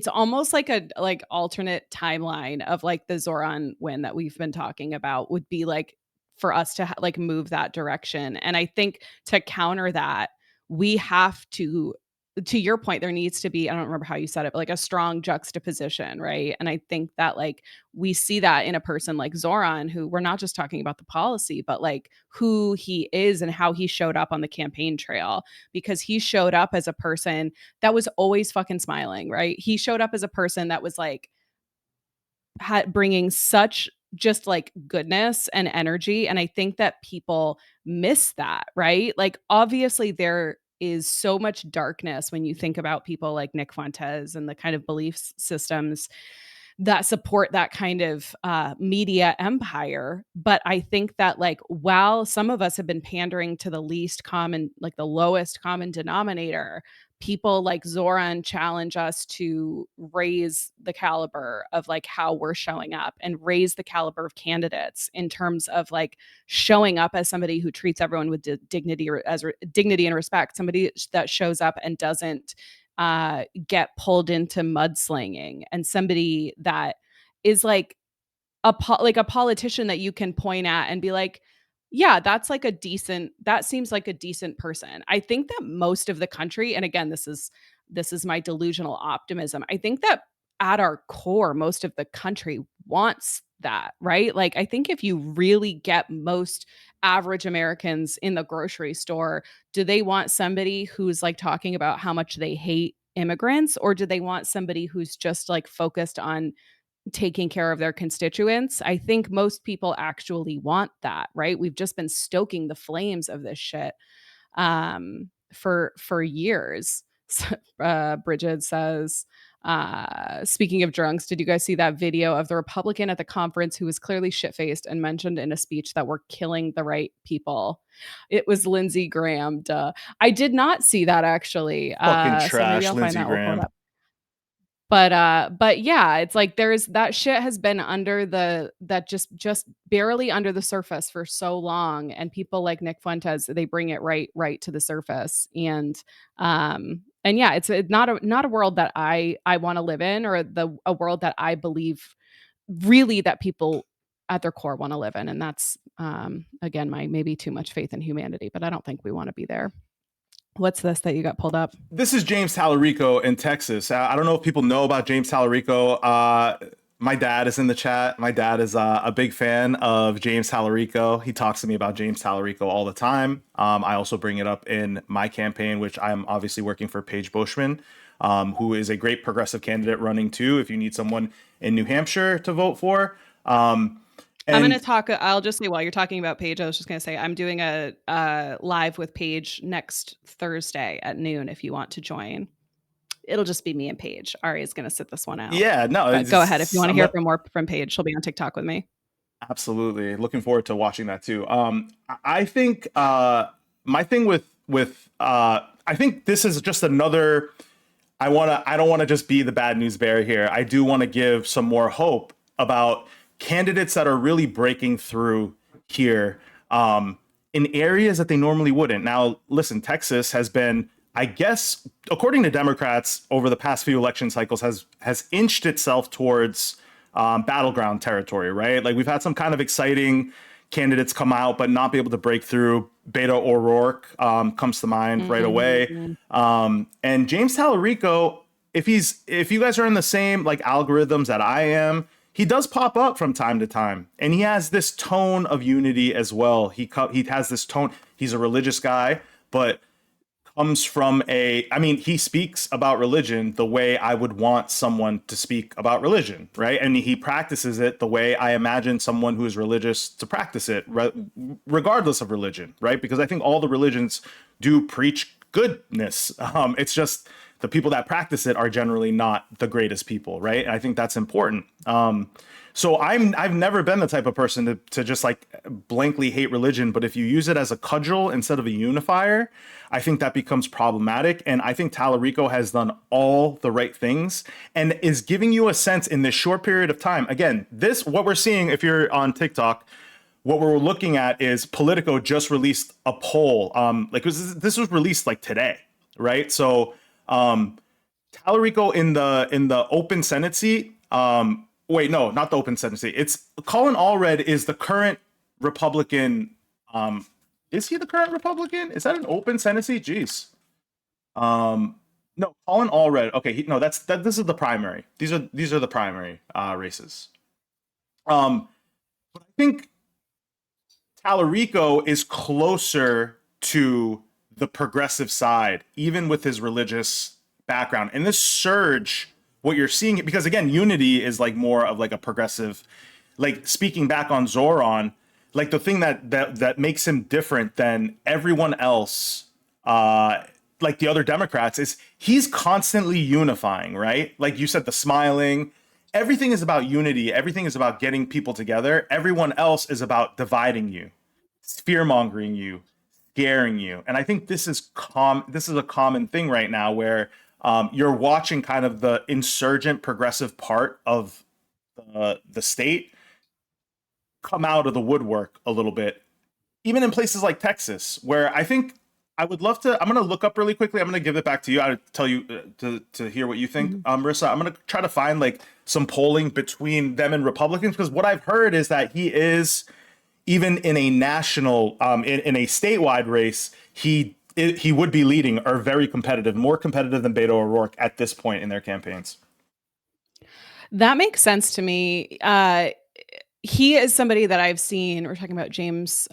almost like a like alternate timeline of like the Zoran win that we've been talking about would be like for us to like move that direction. And I think to counter that, we have to your point, there needs to be, I don't remember how you said it, but like a strong juxtaposition, right? And I think that like we see that in a person like Zoran, who we're not just talking about the policy, but like who he is and how he showed up on the campaign trail, because he showed up as a person that was always fucking smiling, right? He showed up as a person that was like bringing such just like goodness and energy. And I think that people miss that, right? Like, obviously, there is so much darkness when you think about people like Nick Fuentes and the kind of belief systems that support that kind of media empire. But I think that, like, while some of us have been pandering to the least common, like the lowest common denominator, people like Zoran challenge us to raise the caliber of like how we're showing up and raise the caliber of candidates in terms of like showing up as somebody who treats everyone with dignity or as dignity and respect, somebody that shows up and doesn't get pulled into mudslinging, and somebody that is like like a politician that you can point at and be like, yeah, that seems like a decent person. I think that most of the country, and again, this is my delusional optimism. I think that at our core, most of the country wants that, right? Like, I think if you really get most average Americans in the grocery store, do they want somebody who's like talking about how much they hate immigrants, or do they want somebody who's just like focused on taking care of their constituents? I think most people actually want that, right? We've just been stoking the flames of this shit for years. Bridget says, speaking of drunks, did you guys see that video of the Republican at the conference who was clearly shit-faced and mentioned in a speech that we're killing the right people? It was Lindsey Graham. Duh. I did not see that actually. Fucking So maybe trash, I'll find Lindsey that. We'll pull it Graham. up. But yeah, it's like there's that shit has been under that just barely under the surface for so long, and people like Nick Fuentes, they bring it right to the surface. And yeah, it's not a world that I want to live in, or a world that I believe really that people at their core want to live in. And that's again my maybe too much faith in humanity, but I don't think we want to be there. What's this that you got pulled up? This is James Tallarico in Texas. I don't know if people know about James Tallarico. My dad is in the chat. My dad is a big fan of James Tallarico. He talks to me about James Tallarico all the time. I also bring it up in my campaign, which I'm obviously working for Paige Bushman, who is a great progressive candidate running too, if you need someone in New Hampshire to vote for. I'm going to And talk. I'll just say while you're talking about Paige, I was just going to say I'm doing a live with Paige next Thursday at noon. If you want to join, it'll just be me and Paige. Ari is going to sit this one out. yeah, no, But go ahead if you want to hear I'm from more from Paige. She'll be on TikTok with me. absolutely looking forward to watching that too. I think my thing with I think this is just another. I don't want to just be the bad news bearer here. I do want to give some more hope about candidates that are really breaking through here in areas that they normally wouldn't. Now, listen, Texas has been, I guess, according to Democrats, over the past few election cycles, has inched itself towards battleground territory, right? Like we've had some kind of exciting candidates come out, but not be able to break through. Beto O'Rourke comes to mind right away. And James Tallarico if you guys are in the same like algorithms that I am, he does pop up from time to time, and he has this tone of unity as well. He has this tone. He's a religious guy, but comes from I mean, he speaks about religion the way I would want someone to speak about religion, right? And he practices it the way I imagine someone who is religious to practice it, regardless of religion, right? Because I think all the religions do preach goodness. It's just the people that practice it are generally not the greatest people, right? And I think that's important. So I've never been the type of person to just like blankly hate religion, but if you use it as a cudgel instead of a unifier, I think that becomes problematic. And I think Tallarico has done all the right things and is giving you a sense in this short period of time. Again, this what we're seeing if you're on TikTok, what we're looking at is Politico just released a poll. This was released like today, right? So Tallarico in the open Senate seat. Wait, no, not the open Senate seat. It's Colin Allred is the current Republican. Is he the current Republican? Is that an open Senate seat? Jeez. No, Colin Allred. Okay, no, this is the primary. These are the primary races. But I think Tallarico is closer to the progressive side, even with his religious background. And this surge, what you're seeing, because again, Unity is like more of like a progressive, like speaking back on Zoran, like the thing that makes him different than everyone else, like the other Democrats, is he's constantly unifying, right? Like you said, the smiling, everything is about unity. Everything is about getting people together. Everyone else is about dividing you, fear mongering you, scaring you. And I think this is a common thing right now where you're watching kind of the insurgent progressive part of the state come out of the woodwork a little bit, even in places like Texas, where I think I would love to. I'm going to look up really quickly. I'm going to give it back to you. I'll tell you to hear what you think, Marissa. I'm going to try to find like some polling between them and Republicans, because what I've heard is that he is, even in a national, in a statewide race, he would be leading or very competitive, more competitive than Beto O'Rourke at this point in their campaigns. That makes sense to me. He is somebody that I've seen. We're talking about James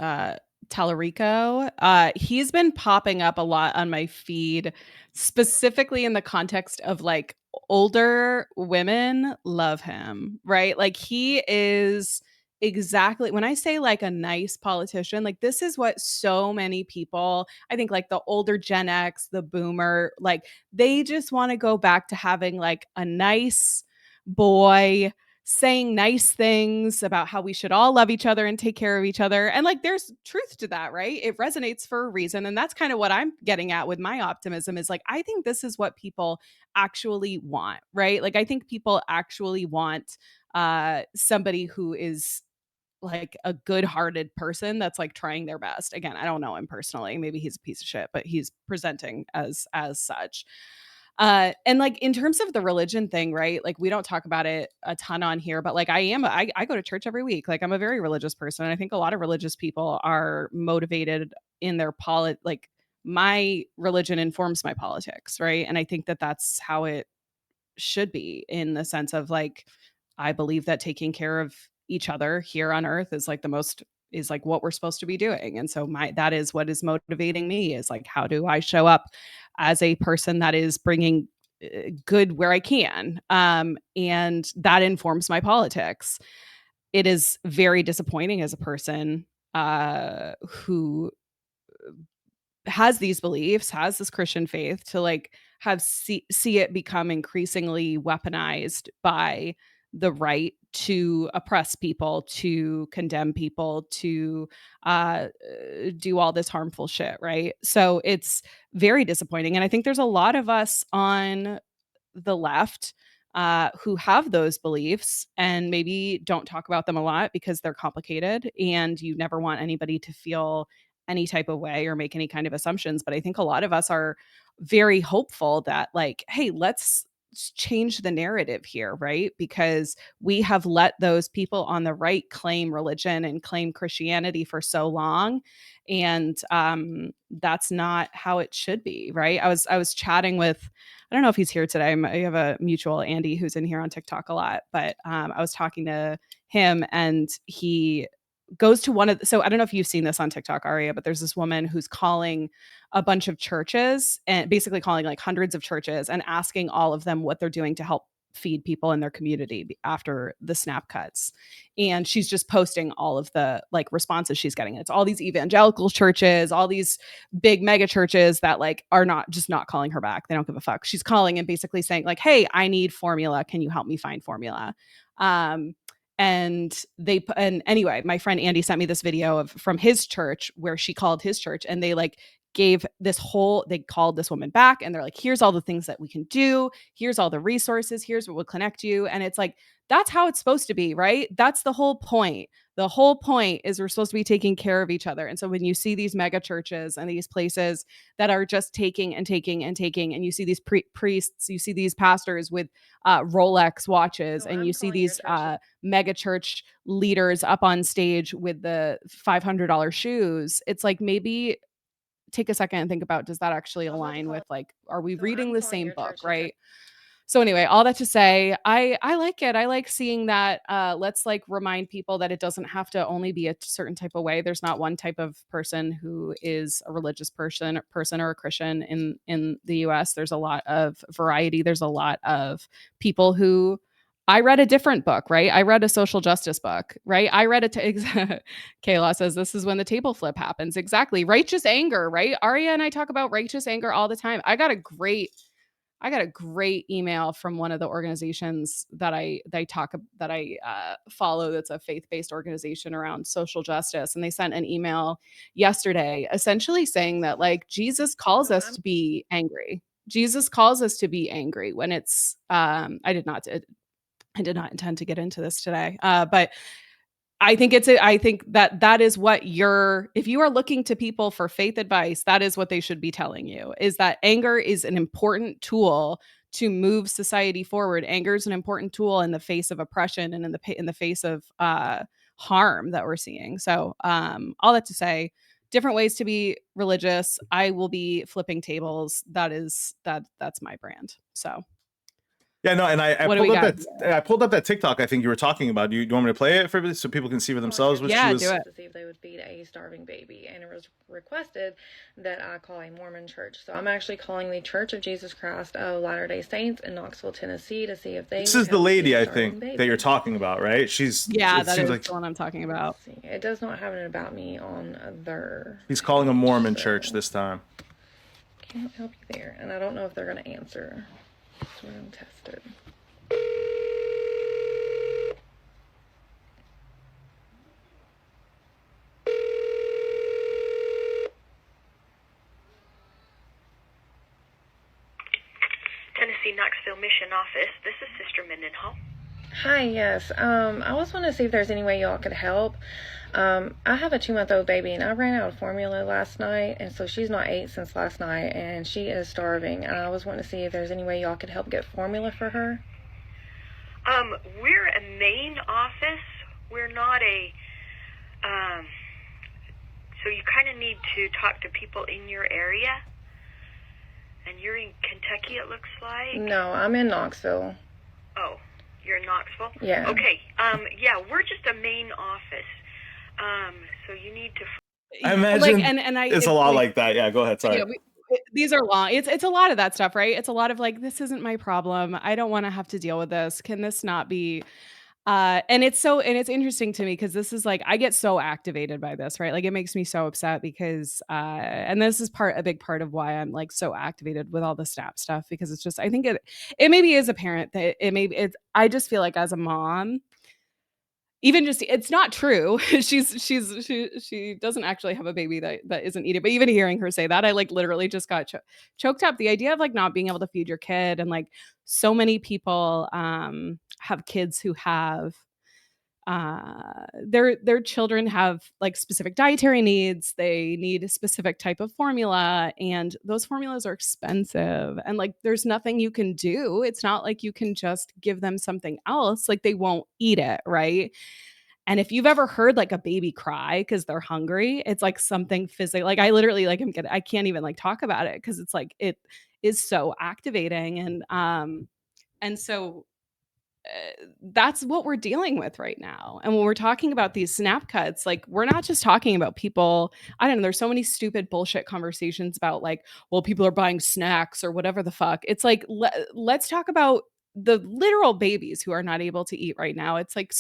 Tallarico. He's been popping up a lot on my feed, specifically in the context of like older women love him, right? Like he is exactly when I say like a nice politician, like this is what so many people, I think like the older Gen X, the boomer, like they just want to go back to having like a nice boy saying nice things about how we should all love each other and take care of each other. And like there's truth to that, right? It resonates for a reason. And that's kind of what I'm getting at with my optimism is like, I think this is what people actually want, right? Like I think people actually want somebody who is like a good-hearted person that's like trying their best. Again, I don't know him personally. Maybe he's a piece of shit, but he's presenting as such. And like in terms of the religion thing, right? Like we don't talk about it a ton on here, but like I go to church every week. Like I'm a very religious person. And I think a lot of religious people are motivated in their like my religion informs my politics, right? And I think that that's how it should be, in the sense of like I believe that taking care of each other here on earth is like the most is like what we're supposed to be doing. And so my that is what is motivating me, is like how do I show up as a person that is bringing good where I can, and that informs my politics. It is very disappointing as a person who has these beliefs, has this Christian faith, to like see it become increasingly weaponized by the right to oppress people, to condemn people, to do all this harmful shit, right? So it's very disappointing. And I think there's a lot of us on the left who have those beliefs and maybe don't talk about them a lot because they're complicated and you never want anybody to feel any type of way or make any kind of assumptions. But I think a lot of us are very hopeful that, like, hey, let's change the narrative here, right? Because we have let those people on the right claim religion and claim Christianity for so long. And that's not how it should be, right? I was chatting with, I don't know if he's here today. I have a mutual Andy who's in here on TikTok a lot, but I was talking to him, and he goes to one of so I don't know if you've seen this on TikTok, Aria, but there's this woman who's calling a bunch of churches, and basically calling like hundreds of churches and asking all of them what they're doing to help feed people in their community after the snap cuts. And she's just posting all of the like responses she's getting. It's all these evangelical churches, all these big mega churches that like are not calling her back. They don't give a fuck. She's calling and basically saying like, "Hey, I need formula. Can you help me find formula?" um and anyway, my friend Andy sent me this video of from his church where she called his church, and they like they called this woman back, and they're like, "Here's all the things that we can do, here's all the resources, here's what will connect you." And it's like, that's how it's supposed to be, right? That's the whole point. The whole point is we're supposed to be taking care of each other. And so when you see these mega churches and these places that are just taking and taking and taking, and you see these priests, you see these pastors with Rolex watches, So and I'm you see calling your these church. mega church leaders up on stage with the $500 shoes, it's like, maybe take a second and think about, does that actually So I'm about to align call. with like, are we So reading I'm the calling same your book, church to tell. right? So anyway, all that to say, I like it. I like seeing that. Let's like remind people that it doesn't have to only be a certain type of way. There's not one type of person who is a religious person or a Christian in the US. There's a lot of variety. There's a lot of people who, I read a different book, right? I read a social justice book, right? I read it to Kayla says this is when the table flip happens. Exactly. Righteous anger, right? Arya and I talk about righteous anger all the time. I got a great email from one of the organizations that I follow. That's a faith based organization around social justice, and they sent an email yesterday, essentially saying that like Jesus calls So us I'm to be angry. Jesus calls us to be angry when it's. I did not intend to get into this today, but I think that that is what you're if you are looking to people for faith advice, that is what they should be telling you, is that anger is an important tool to move society forward. Anger is an important tool in the face of oppression and in the face of harm that we're seeing. So all that to say, different ways to be religious. I will be flipping tables. That's my brand. So Yeah, no, and I what do pulled we up got? that TikTok I think you were talking about. Do you want me to play it for so people can see for calling your themselves what church she Yeah, do was? it. to see if they would feed a starving baby, and it was requested that I call a Mormon church. So I'm actually calling the Church of Jesus Christ of Latter-day Saints in Knoxville, Tennessee, to see if they This would is the help feed lady a I starving think that you're baby. talking about, right? Yeah, It that seems is like the one I'm talking about. Let's see. It does not have an about me on their he's calling a page, Mormon church so this time. can't help you there. And I don't know if they're going to answer. So we're going to test it. Tennessee Knoxville Mission Office. This is Sister Mendenhall. Hi, yes. I was wanting to see if there's any way y'all could help. I have a 2-month-old baby, and I ran out of formula last night, and so she's not ate since last night, and she is starving. And I was wanting to see if there's any way y'all could help get formula for her. We're a main office. We're not a, so you kind of need to talk to people in your area. And you're in Kentucky, it looks like. No, I'm in Knoxville. Oh, you're in Knoxville? Yeah. Okay, yeah, we're just a main office. So you need to... I imagine it's a lot like, like that. Yeah, go ahead. Sorry. yeah, these are long. It's a lot of that stuff, right? It's a lot of like, this isn't my problem. I don't want to have to deal with this. Can this not be? And it's interesting to me because this is like I get so activated by this, right? Like it makes me so upset because and this is a big part of why I'm like so activated with all the snap stuff, because it's just I think it maybe is apparent that it maybe it's I just feel like as a mom, even just it's not true. She doesn't actually have a baby that isn't eating. But even hearing her say that, I like literally just got choked up. The idea of like not being able to feed your kid, and like so many people have kids who have their children have like specific dietary needs. They need a specific type of formula, and those formulas are expensive, and like there's nothing you can do. It's not like you can just give them something else, like they won't eat it, right? And if you've ever heard like a baby cry because they're hungry, it's like something physical. Like I literally like I can't even like talk about it because it's like it is so activating. And so that's what we're dealing with right now. And when we're talking about these snap cuts, like we're not just talking about people. I don't know. There's so many stupid bullshit conversations about like, well, people are buying snacks or whatever the fuck. It's like, let's talk about the literal babies who are not able to eat right now. It's like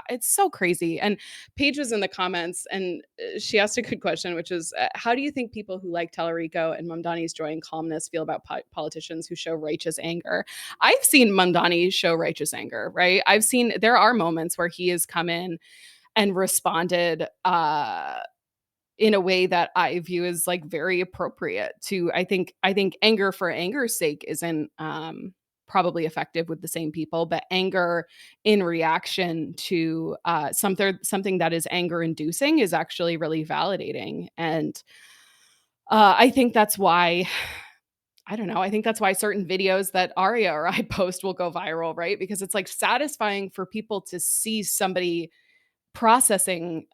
it's so crazy. And Paige was in the comments and she asked a good question, which is, how do you think people who like Tallarico and Mamdani's joy and calmness feel about politicians who show righteous anger? I've seen Mamdani show righteous anger, right? I've seen there are moments where he has come in and responded in a way that I view as like very appropriate to I think anger for anger's sake isn't probably effective with the same people, but anger in reaction to something that is anger inducing is actually really validating. And I think that's why I don't know. I think that's why certain videos that Arya or I post will go viral, right? Because it's like satisfying for people to see somebody processing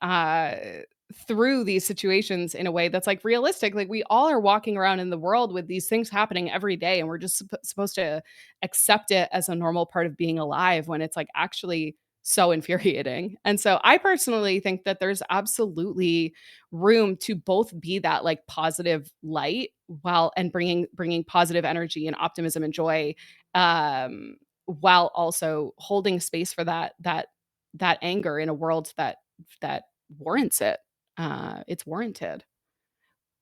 through these situations in a way that's like realistic. Like we all are walking around in the world with these things happening every day, and we're just supposed to accept it as a normal part of being alive when it's like actually so infuriating. And so I personally think that there's absolutely room to both be that like positive light while and bringing positive energy and optimism and joy, while also holding space for that anger in a world that warrants it. It's warranted.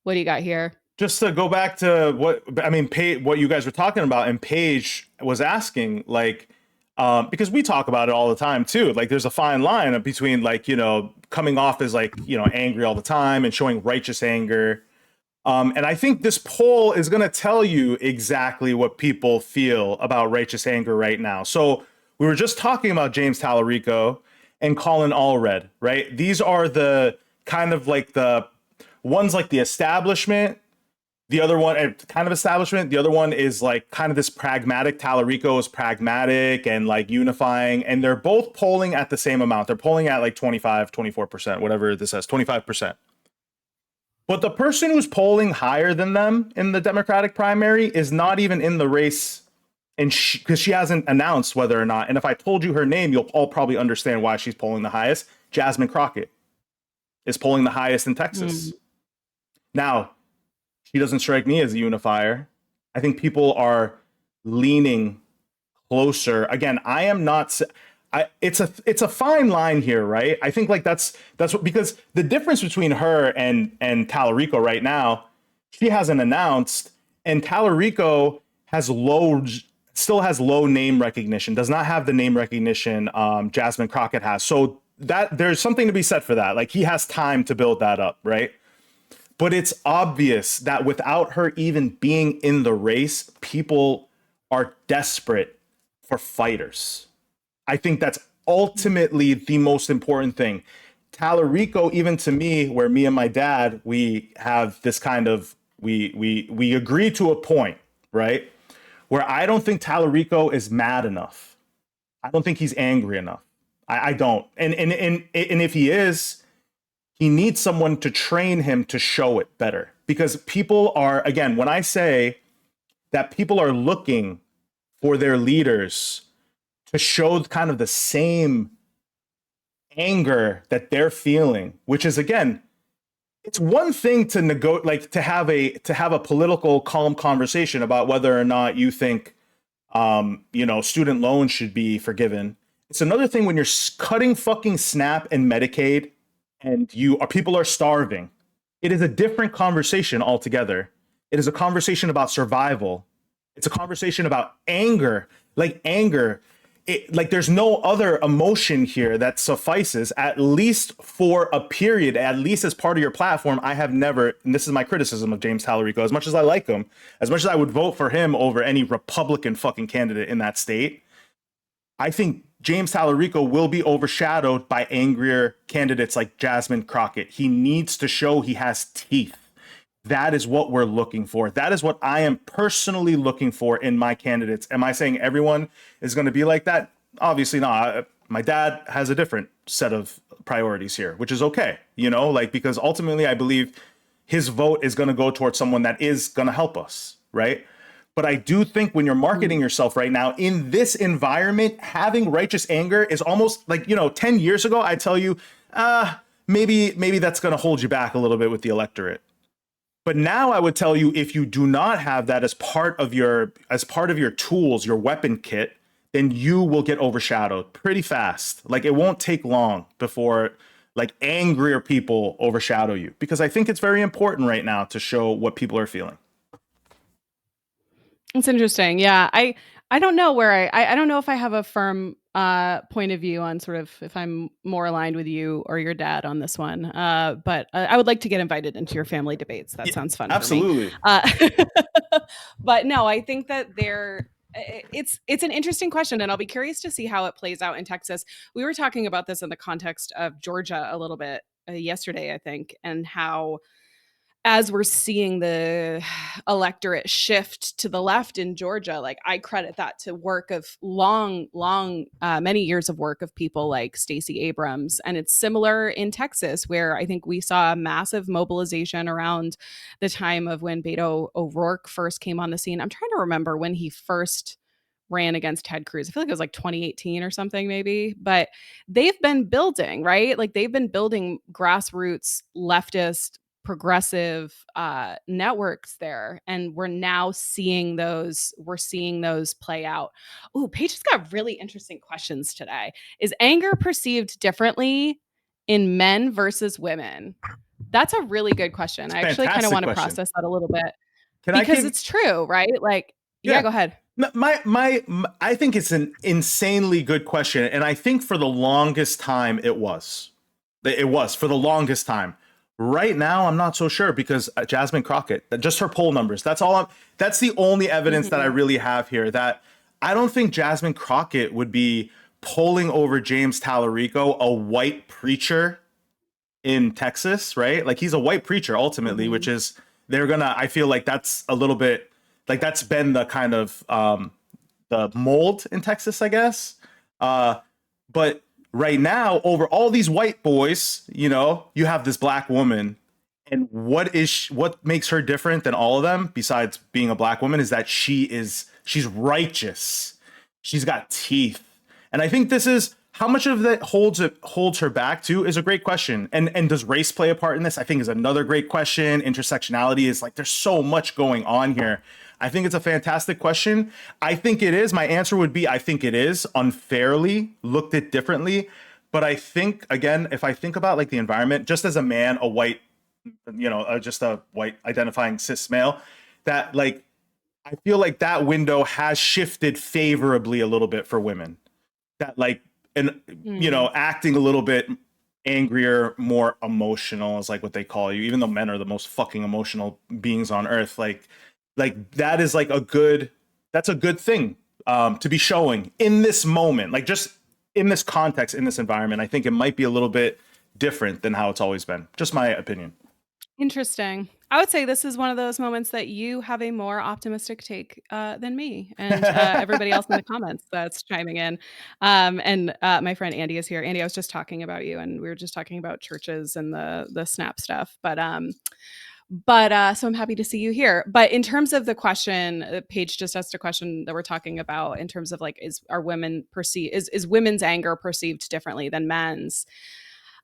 What do you got here? Just to go back to what I mean, what you guys were talking about, and Paige was asking, like, because we talk about it all the time too. Like, there's a fine line between, like, coming off as like, angry all the time and showing righteous anger. And I think this poll is going to tell you exactly what people feel about righteous anger right now. So we were just talking about James Tallarico and Colin Allred, right? These are the kind of like the one's like the establishment. The other one, kind of establishment. The other one is like kind of this pragmatic. Tallarico is pragmatic and like unifying. And they're both polling at the same amount. They're polling at like 25, 24%, whatever this says, 25%. But the person who's polling higher than them in the Democratic primary is not even in the race. And because she hasn't announced whether or not. And if I told you her name, you'll all probably understand why she's polling the highest. Jasmine Crockett is polling the highest in Texas. Now, she doesn't strike me as a unifier. I think people are leaning closer. Again, I am not. It's a fine line here, right? I think like that's what, because the difference between her and Tallarico right now, she hasn't announced, and Tallarico still has low name recognition. Does not have the name recognition Jasmine Crockett has. So that there's something to be said for that. Like, he has time to build that up, right? But it's obvious that without her even being in the race, people are desperate for fighters. I think that's ultimately the most important thing. Tallarico, even to me, where me and my dad, we have this kind of, we agree to a point, right? Where I don't think Tallarico is mad enough. I don't think he's angry enough. I don't. And if he is, he needs someone to train him to show it better, because people are, again, when I say that people are looking for their leaders to show kind of the same anger that they're feeling, which is, again, it's one thing to to have a political calm conversation about whether or not you think, student loans should be forgiven. It's another thing when you're cutting fucking SNAP and Medicaid and people are starving. It is a different conversation altogether. It is a conversation about survival. It's a conversation about anger. Like, anger, there's no other emotion here that suffices, at least for a period, at least as part of your platform. I have never, and this is my criticism of James Tallarico, as much as I like him, as much as I would vote for him over any Republican fucking candidate in that state, I think James Tallarico will be overshadowed by angrier candidates like Jasmine Crockett. He needs to show he has teeth. That is what we're looking for. That is what I am personally looking for in my candidates. Am I saying everyone is going to be like that? Obviously not. My dad has a different set of priorities here, which is okay, you know, like, because ultimately I believe his vote is going to go towards someone that is going to help us, right? But I do think when you're marketing yourself right now in this environment, having righteous anger is almost like, you know, 10 years ago, I tell you, maybe that's going to hold you back a little bit with the electorate. But now I would tell you, if you do not have that as part of your tools, your weapon kit, then you will get overshadowed pretty fast. Like, it won't take long before like angrier people overshadow you, because I think it's very important right now to show what people are feeling. It's interesting. Yeah. I don't know where I don't know if I have a firm point of view on sort of if I'm more aligned with you or your dad on this one. But I would like to get invited into your family debates. That sounds fun Absolutely. for me. But no, I think that it's an interesting question, and I'll be curious to see how it plays out in Texas. We were talking about this in the context of Georgia a little bit yesterday, I think, and how as we're seeing the electorate shift to the left in Georgia, like I credit that to work of many years of work of people like Stacey Abrams. And it's similar in Texas, where I think we saw a massive mobilization around the time of when Beto O'Rourke first came on the scene. I'm trying to remember when he first ran against Ted Cruz. I feel like it was like 2018 or something, maybe. But they've been building, right? Like they've been building grassroots leftist progressive networks there, and we're now seeing those play out. Oh, Paige has got really interesting questions today. Is anger perceived differently in men versus women? That's a really good question. I actually kind of want to process that a little bit, because it's true, right? Like, yeah, go ahead. I think it's an insanely good question, and I think for the longest time it was for the longest time. Right now, I'm not so sure, because Jasmine Crockett, just her poll numbers, that's the only evidence that I really have here, that I don't think Jasmine Crockett would be polling over James Tallarico, a white preacher in Texas, right? Like, he's a white preacher ultimately, which is, I feel like that's a little bit, like, that's been the kind of the mold in Texas, I guess. But right now, over all these white boys, you know, you have this black woman, and what makes her different than all of them, besides being a black woman, is that she's righteous. She's got teeth. And I think this is how much of that holds her back too is a great question. And does race play a part in this? I think is another great question. Intersectionality is like, there's so much going on here. I think it's a fantastic question. I think it is. My answer would be, I think it is unfairly looked at differently. But I think, again, if I think about like the environment, just as a man, a white, you know, just a white identifying cis male, that like, I feel like that window has shifted favorably a little bit for women. That like, and you know, acting a little bit angrier, more emotional is like what they call you, even though men are the most fucking emotional beings on earth. Like that is like that's a good thing to be showing in this moment, like just in this context, in this environment. I think it might be a little bit different than how it's always been. Just my opinion. Interesting. I would say this is one of those moments that you have a more optimistic take than me and everybody else in the comments that's chiming in. And my friend Andy is here. Andy, I was just talking about you, and we were just talking about churches and the SNAP stuff. But so I'm happy to see you here. But in terms of the question, Paige just asked a question that we're talking about in terms of like, is women's anger perceived differently than men's?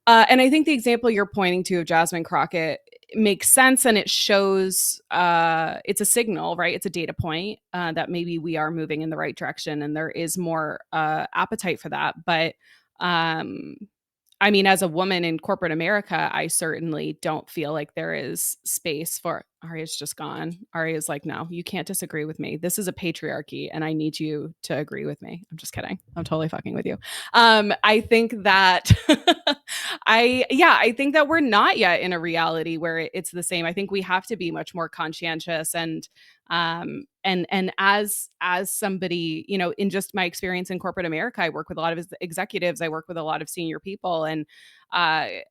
And I think the example you're pointing to of Jasmine Crockett makes sense, and it shows it's a signal, right? It's a data point that maybe we are moving in the right direction, and there is more appetite for that. But I mean, as a woman in corporate America, I certainly don't feel like there is space for Arya's just gone. Arya's like, no, you can't disagree with me. This is a patriarchy, and I need you to agree with me. I'm just kidding. I'm totally fucking with you. I think that I think that we're not yet in a reality where it's the same. I think we have to be much more conscientious and as somebody, you know, in just my experience in corporate America, I work with a lot of executives, I work with a lot of senior people, and I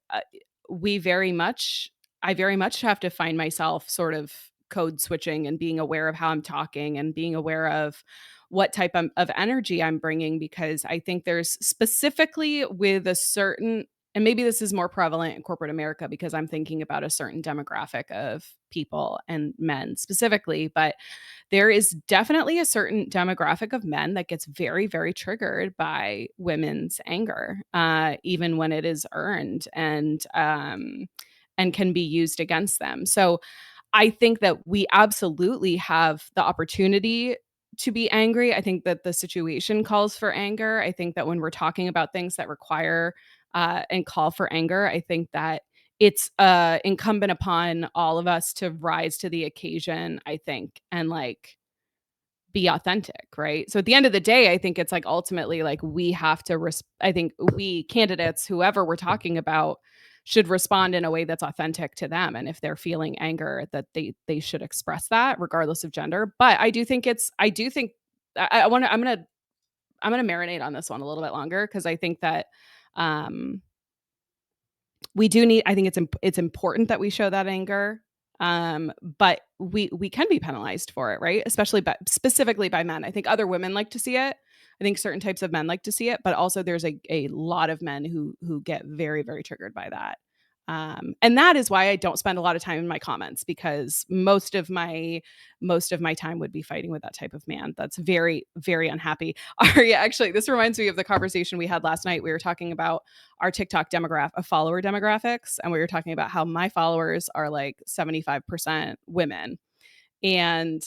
very much have to find myself sort of code switching and being aware of how I'm talking and being aware of what type of energy I'm bringing, because I think there's specifically with a certain and maybe this is more prevalent in corporate America because I'm thinking about a certain demographic of people and men specifically, but there is definitely a certain demographic of men that gets very, very triggered by women's anger, even when it is earned, and can be used against them. So I think that we absolutely have the opportunity to be angry. I think that the situation calls for anger. I think that when we're talking about things that require and call for anger, I think that it's incumbent upon all of us to rise to the occasion, I think, and like be authentic, right? So at the end of the day, I think it's like ultimately like we have to I think we candidates, whoever we're talking about, should respond in a way that's authentic to them, and if they're feeling anger, that they should express that regardless of gender. But I do think I want to I'm going to marinate on this one a little bit longer, because I think that um we do need, I think it's important that we show that anger, but we can be penalized for it, right? Especially specifically by men. I think other women like to see it. I think certain types of men like to see it, but also there's a lot of men who get very, very triggered by that. And that is why I don't spend a lot of time in my comments, because most of my time would be fighting with that type of man that's very, very unhappy. Arya, actually, this reminds me of the conversation we had last night. We were talking about our TikTok follower demographics, and we were talking about how my followers are like 75% women. And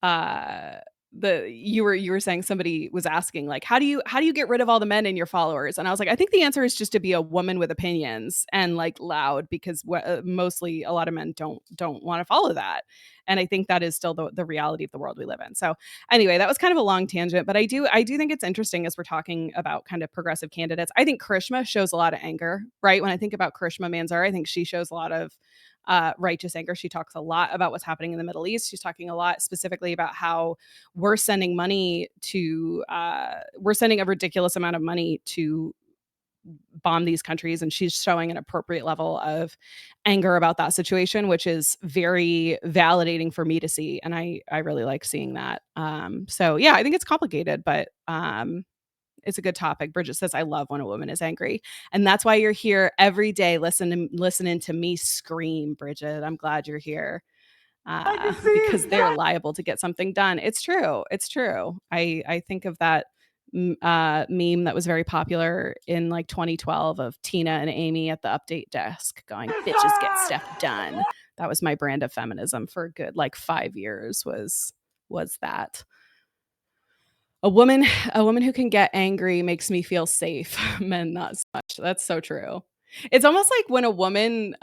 uh you were saying, somebody was asking like, how do you get rid of all the men in your followers? And I was like, I think the answer is just to be a woman with opinions and like loud, because mostly a lot of men don't want to follow that. And I think that is still the reality of the world we live in. So anyway, that was kind of a long tangent, but I do think it's interesting as we're talking about kind of progressive candidates. I think Karishma shows a lot of anger, right? When I think about Karishma Manzar, I think she shows a lot of righteous anger. She talks a lot about what's happening in the Middle East. She's talking a lot specifically about how we're sending a ridiculous amount of money to bomb these countries, and she's showing an appropriate level of anger about that situation, which is very validating for me to see, and I really like seeing that. So yeah, I think it's complicated, but it's a good topic. Bridget says, I love when a woman is angry. And that's why you're here every day listening to me scream, Bridget. I'm glad you're here. Because they're liable to get something done. It's true. It's true. I think of that meme that was very popular in like 2012 of Tina and Amy at the update desk going, bitches get stuff done. That was my brand of feminism for a good like 5 years, was that. A woman who can get angry makes me feel safe. Men, not so much. That's so true. It's almost like when a woman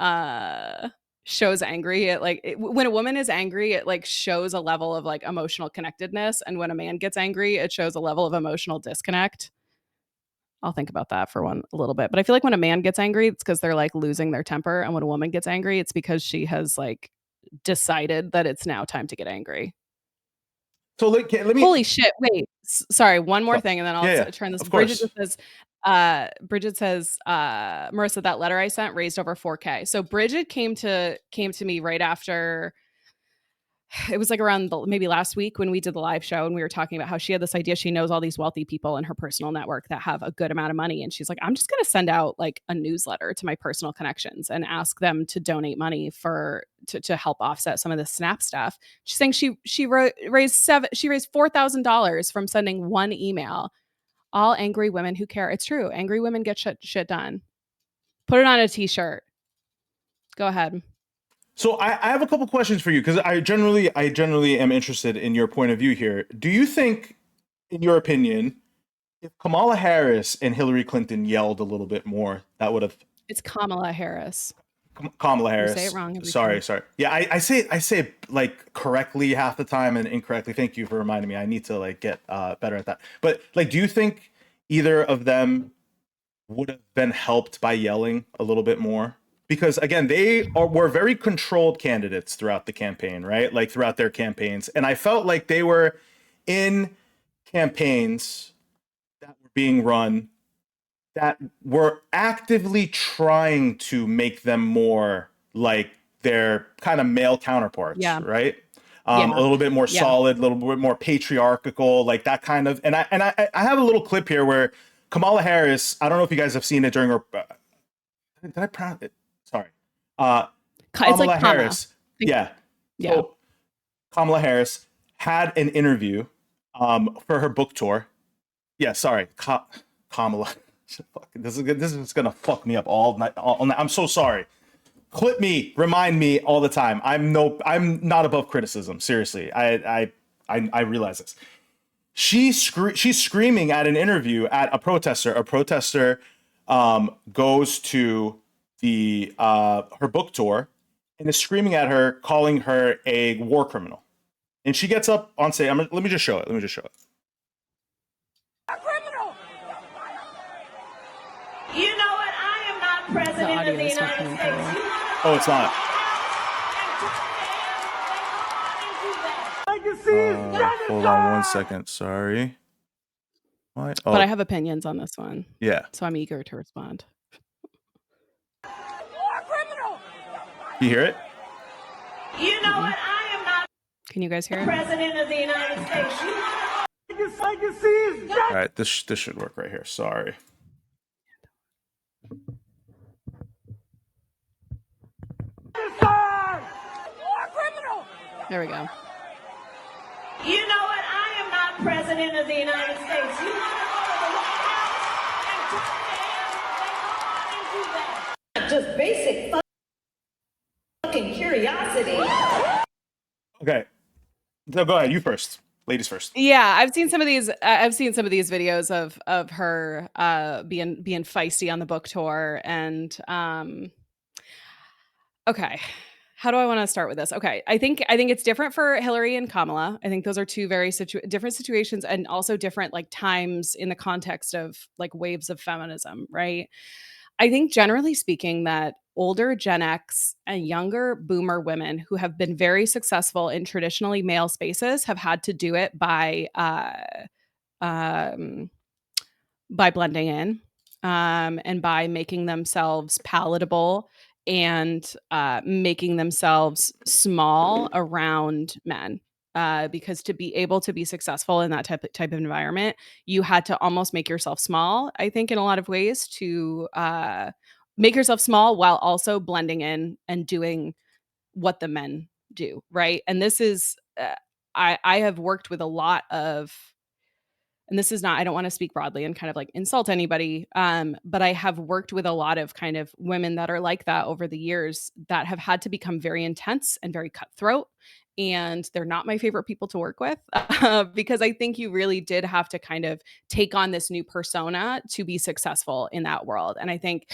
shows angry, when a woman is angry, it like shows a level of like emotional connectedness, and when a man gets angry, it shows a level of emotional disconnect. I'll think about that for a little bit. But I feel like when a man gets angry, it's because they're like losing their temper, and when a woman gets angry, it's because she has like decided that it's now time to get angry. So let me. Holy shit! Wait, sorry. One more thing, and then I'll turn this. Of course. Bridget says, Marissa, that letter I sent raised over 4K. So Bridget came to me right after. It was like around maybe last week when we did the live show, and we were talking about how she had this idea. She knows all these wealthy people in her personal network that have a good amount of money. And she's like, I'm just going to send out like a newsletter to my personal connections and ask them to donate money to help offset some of the SNAP stuff. She's saying she raised $4,000 from sending one email. All angry women who care. It's true. Angry women get shit done. Put it on a t-shirt. Go ahead. So I have a couple questions for you, because I generally am interested in your point of view here. Do you think, in your opinion, if Kamala Harris and Hillary Clinton yelled a little bit more, that would have? It's Kamala Harris. Kamala Harris. You say it wrong. Sorry. Yeah, I say it like correctly half the time and incorrectly. Thank you for reminding me. I need to like get better at that. But like, do you think either of them would have been helped by yelling a little bit more? Because again, were very controlled candidates throughout the campaign, right? Like throughout their campaigns. And I felt like they were in campaigns that were being run that were actively trying to make them more like their kind of male counterparts, right? A little bit more solid, a little bit more patriarchal, like that kind of. And I have a little clip here where Kamala Harris, I don't know if you guys have seen it during her did I pronounce it? Sorry. It's like Kamala Harris. Yeah. Yeah. So Kamala Harris had an interview for her book tour. Yeah, sorry. Kamala. Fuck, this is gonna fuck me up all night. I'm so sorry. Clip me, remind me all the time. I'm not above criticism. Seriously, I realize this. She's screaming at an interview at a protester. A protester goes to the her book tour and is screaming at her, calling her a war criminal. And she gets up on stage. Let me just show it. You know what? I am not president of the United States. Oh, it's not. Hold on 1 second. Sorry. What? Oh. But I have opinions on this one. Yeah. So I'm eager to respond. You hear it? You know what? I am not Can you guys hear it? president of the United States. All right. This should work right here. Sorry. There we go. You know what? I am not president of the United States. You want to go to the White House and just basic fucking curiosity. Okay. So go ahead. You first. Ladies first. Yeah, I've seen some of these. I've seen some of these videos of her being feisty on the book tour, and okay. How do I want to start with this? Okay, I think it's different for Hillary and Kamala. I think those are two very different situations, and also different like times in the context of like waves of feminism, right? I think generally speaking that older Gen X and younger boomer women who have been very successful in traditionally male spaces have had to do it by blending in and by making themselves palatable and making themselves small around men. Because to be able to be successful in that type of environment, you had to almost make yourself small, I think, in a lot of ways, to make yourself small while also blending in and doing what the men do, right? And this is, I have worked with a lot of, and this is not, I don't want to speak broadly and kind of like insult anybody, but I have worked with a lot of kind of women that are like that over the years that have had to become very intense and very cutthroat. And they're not my favorite people to work with because I think you really did have to kind of take on this new persona to be successful in that world. And I think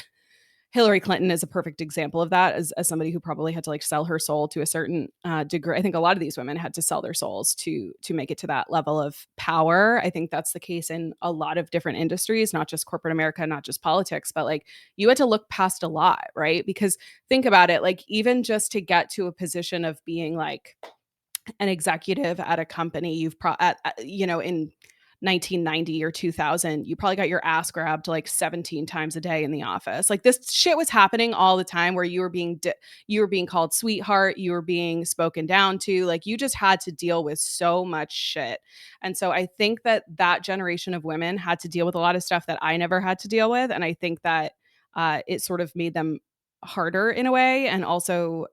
Hillary Clinton is a perfect example of that, as somebody who probably had to like sell her soul to a certain degree. I think a lot of these women had to sell their souls to make it to that level of power. I think that's the case in a lot of different industries, not just corporate America, not just politics, but like you had to look past a lot, right? Because think about it, like even just to get to a position of being like an executive at a company, you've in 1990 or 2000, you probably got your ass grabbed like 17 times a day in the office. Like this shit was happening all the time where you were being called sweetheart, you were being spoken down to, like you just had to deal with so much shit. And so I think that generation of women had to deal with a lot of stuff that I never had to deal with. And I think that it sort of made them harder in a way, and also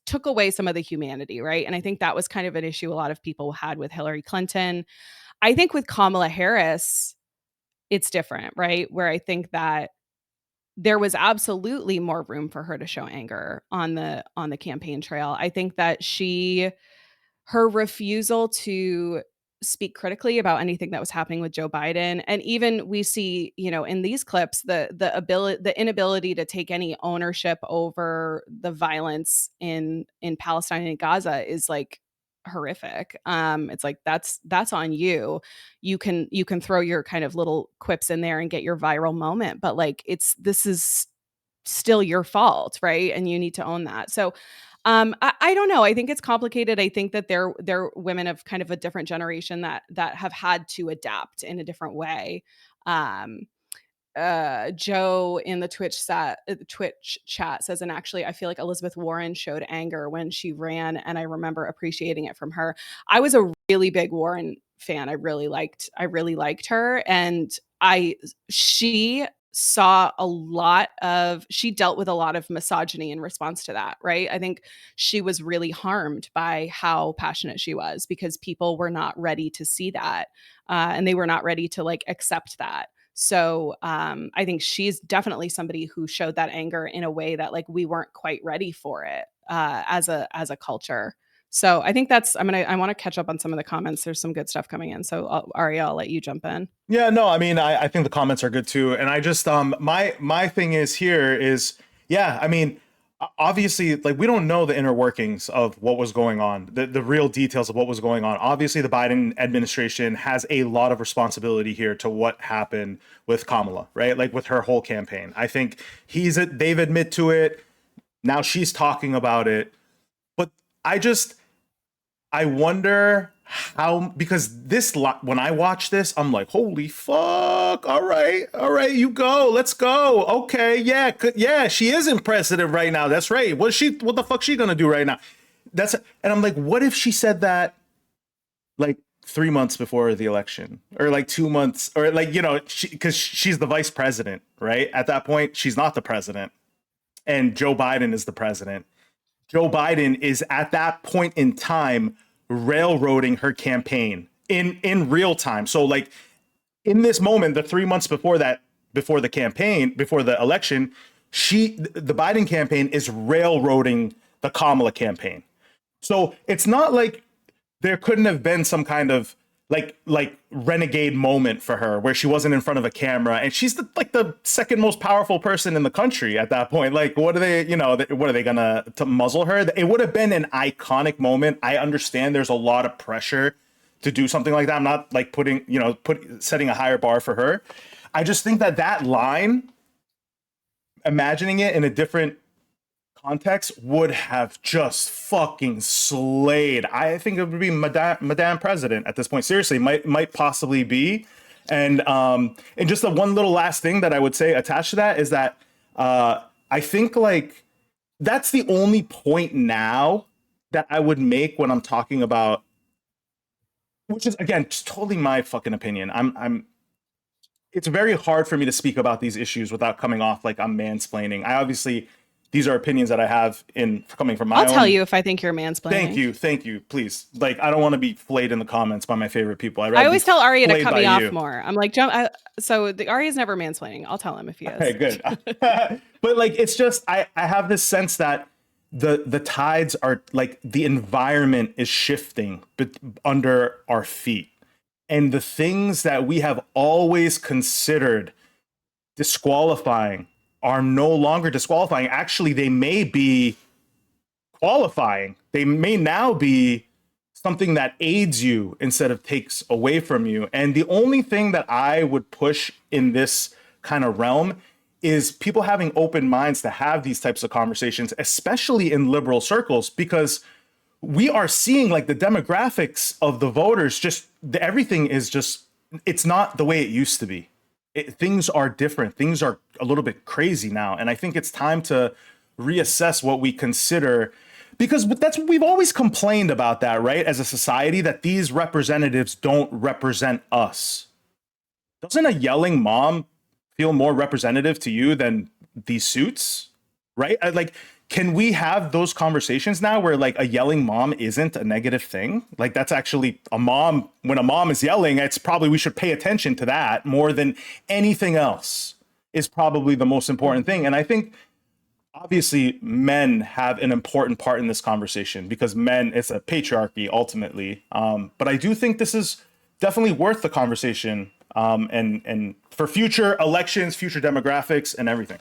took away some of the humanity, right? And I think that was kind of an issue a lot of people had with Hillary Clinton. I think with Kamala Harris, it's different, right? Where I think that there was absolutely more room for her to show anger on the campaign trail. I think that her refusal to speak critically about anything that was happening with Joe Biden, and even we see, in these clips, the inability to take any ownership over the violence in Palestine and Gaza is like horrific. It's like that's on you. You can throw your kind of little quips in there and get your viral moment, but like this is still your fault, right? And you need to own that. So I don't know. I think it's complicated. I think that they're women of kind of a different generation that have had to adapt in a different way. Joe in the Twitch chat says, and actually, I feel like Elizabeth Warren showed anger when she ran, and I remember appreciating it from her. I was a really big Warren fan. I really liked her, and she she dealt with a lot of misogyny in response to that, right? I think she was really harmed by how passionate she was because people were not ready to see that. And they were not ready to like accept that. So I think she's definitely somebody who showed that anger in a way that like we weren't quite ready for it as a culture. So I think I want to catch up on some of the comments. There's some good stuff coming in. So Arya, I'll let you jump in. Yeah, no, I mean, I think the comments are good too, and I just my thing is here is, yeah, I mean, obviously, like we don't know the inner workings of what was going on, the real details of what was going on. Obviously, the Biden administration has a lot of responsibility here to what happened with Kamala, right? Like with her whole campaign. I think they've admit to it. Now she's talking about it, but I wonder how, because when I watch this, I'm like, holy fuck! All right, you go, let's go. Okay, yeah, she isn't president right now. That's right. What the fuck she gonna do right now? And I'm like, what if she said that like 3 months before the election, or like 2 months, or like because she's the vice president, right? At that point, she's not the president, and Joe Biden is the president. Joe Biden is at that point in time railroading her campaign in real time. So like in this moment, the 3 months before the campaign, before the election, the Biden campaign is railroading the Kamala campaign. So it's not like there couldn't have been some kind of like renegade moment for her where she wasn't in front of a camera, and she's the second most powerful person in the country at that point. Like, what are they, what are they gonna to muzzle her? It would have been an iconic moment. I understand there's a lot of pressure to do something like that. I'm not like setting a higher bar for her. I just think that line, imagining it in a different context, would have just fucking slayed. I think it would be Madame President at this point. Seriously, might possibly be. And just the one little last thing that I would say attached to that is that I think like that's the only point now that I would make when I'm talking about, which is again just totally my fucking opinion. It's very hard for me to speak about these issues without coming off like I'm mansplaining. These are opinions that I have coming from my own. I'll tell you if I think you're mansplaining. Thank you, please. Like, I don't want to be flayed in the comments by my favorite people. I always tell Arya to cut me off more. I'm like, so the Arya's never mansplaining. I'll tell him if he is. Okay, good. But like, it's just, I have this sense that the tides are like, the environment is shifting under our feet. And the things that we have always considered disqualifying are no longer disqualifying. Actually, they may be qualifying. They may now be something that aids you instead of takes away from you. And the only thing that I would push in this kind of realm is people having open minds to have these types of conversations, especially in liberal circles, because we are seeing like the demographics of the voters, everything is just, it's not the way it used to be. Things are different. Things are a little bit crazy now. And I think it's time to reassess what we consider, because we've always complained about that, right? As a society, that these representatives don't represent us. Doesn't a yelling mom feel more representative to you than these suits, right? Like, can we have those conversations now where like a yelling mom isn't a negative thing? Like, that's actually a mom. When a mom is yelling, it's probably, we should pay attention to that more than anything else, is probably the most important thing. And I think obviously men have an important part in this conversation, because it's a patriarchy ultimately. But I do think this is definitely worth the conversation, and for future elections, future demographics and everything.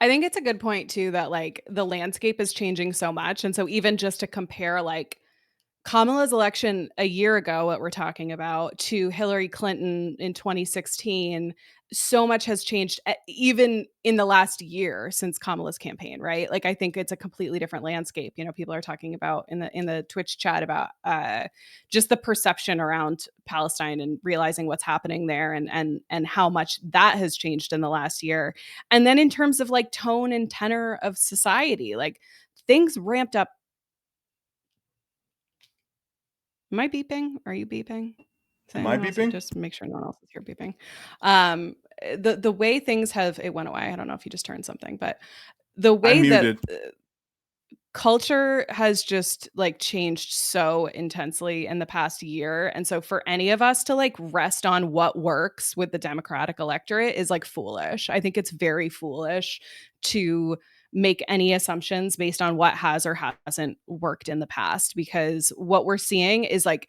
I think it's a good point too, that like the landscape is changing so much. And so even just to compare like Kamala's election a year ago, what we're talking about, to Hillary Clinton in 2016, so much has changed even in the last year since Kamala's campaign, right? Like, I think it's a completely different landscape. People are talking about in the Twitch chat about just the perception around Palestine and realizing what's happening there, and how much that has changed in the last year. And then in terms of like tone and tenor of society, like things ramped up. Am I beeping? Are you beeping? Am I beeping? Just make sure no one else is here beeping. The way things have, it went away. I don't know if you just turned something, but the I'm way that muted. culture has just like changed so intensely in the past year. And so for any of us to like rest on what works with the Democratic electorate is like foolish. I think it's very foolish to make any assumptions based on what has or hasn't worked in the past, because what we're seeing is like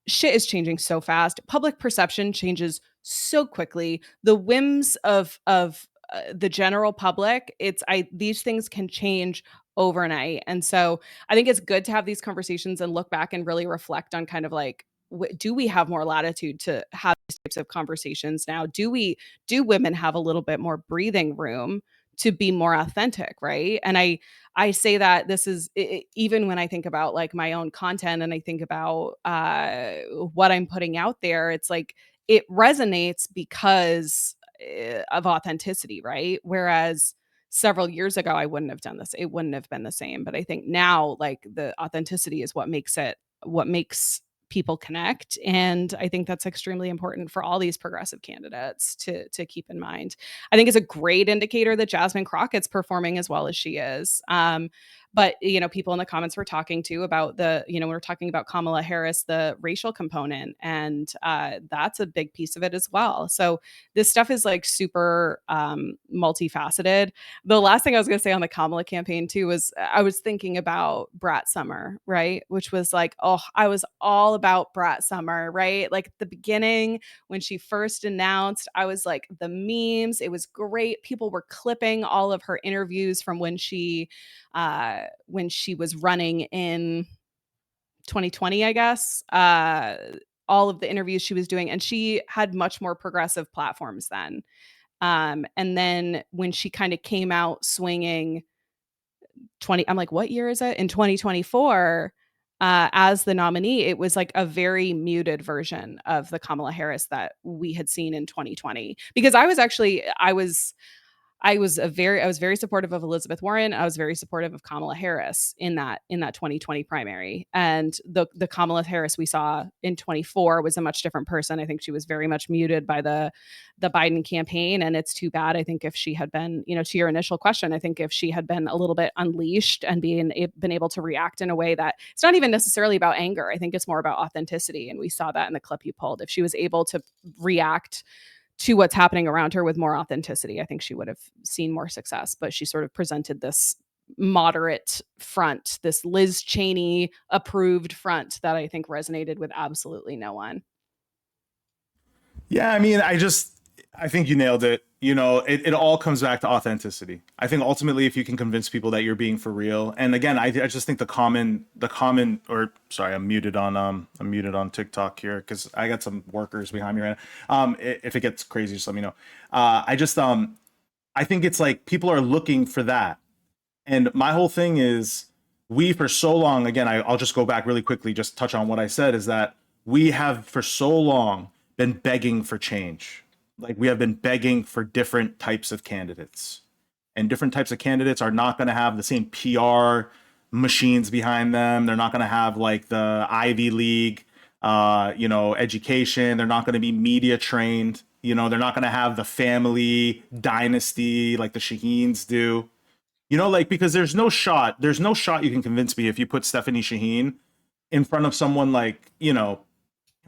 shit is changing so fast. Public perception changes so quickly. The whims of the general public, these things can change overnight. And so I think it's good to have these conversations and look back and really reflect on kind of like, do we have more latitude to have these types of conversations now? Do women have a little bit more breathing room to be more authentic, right? And I say that this is even when I think about like my own content and I think about what I'm putting out there, it's like it resonates because of authenticity, right? Whereas several years ago, I wouldn't have done this. It wouldn't have been the same. But I think now, like the authenticity is what makes people connect. And I think that's extremely important for all these progressive candidates to keep in mind. I think it's a great indicator that Jasmine Crockett's performing as well as she is. But people in the comments were talking too about we're talking about Kamala Harris, the racial component, and that's a big piece of it as well. So this stuff is like super multifaceted. The last thing I was going to say on the Kamala campaign too was I was thinking about Brat Summer, right? Which was like, oh, I was all about Brat Summer, right? Like at the beginning when she first announced, I was like the memes. It was great. People were clipping all of her interviews from when she was running in 2020, I guess. All of the interviews she was doing, and she had much more progressive platforms then. And then when she kind of came out swinging I'm like, what year is it? In 2024, as the nominee, it was like a very muted version of the Kamala Harris that we had seen in 2020. Because I was very supportive of Elizabeth Warren. I was very supportive of Kamala Harris in that 2020 primary. And the Kamala Harris we saw in 24 was a much different person. I think she was very much muted by the Biden campaign. And it's too bad. I think if she had been, to your initial question, I think if she had been a little bit unleashed and been able to react in a way that it's not even necessarily about anger. I think it's more about authenticity. And we saw that in the clip you pulled. If she was able to react to what's happening around her with more authenticity, I think she would have seen more success. But she sort of presented this moderate front, this Liz Cheney approved front that I think resonated with absolutely no one. Yeah, I mean, I think you nailed it. It all comes back to authenticity. I think ultimately, if you can convince people that you're being for real, and again, I just think sorry, I'm muted on TikTok here because I got some workers behind me right now. If it gets crazy, just let me know. I think it's like people are looking for that, and my whole thing is we for so long. Again, I'll just go back really quickly, just touch on what I said is that we have for so long been begging for change. Like we have been begging for different types of candidates, and different types of candidates are not going to have the same PR machines behind them. They're not going to have like the Ivy League, education. They're not going to be media trained. They're not going to have the family dynasty like the Shaheens do. Because there's no shot you can convince me if you put Stephanie Shaheen in front of someone like,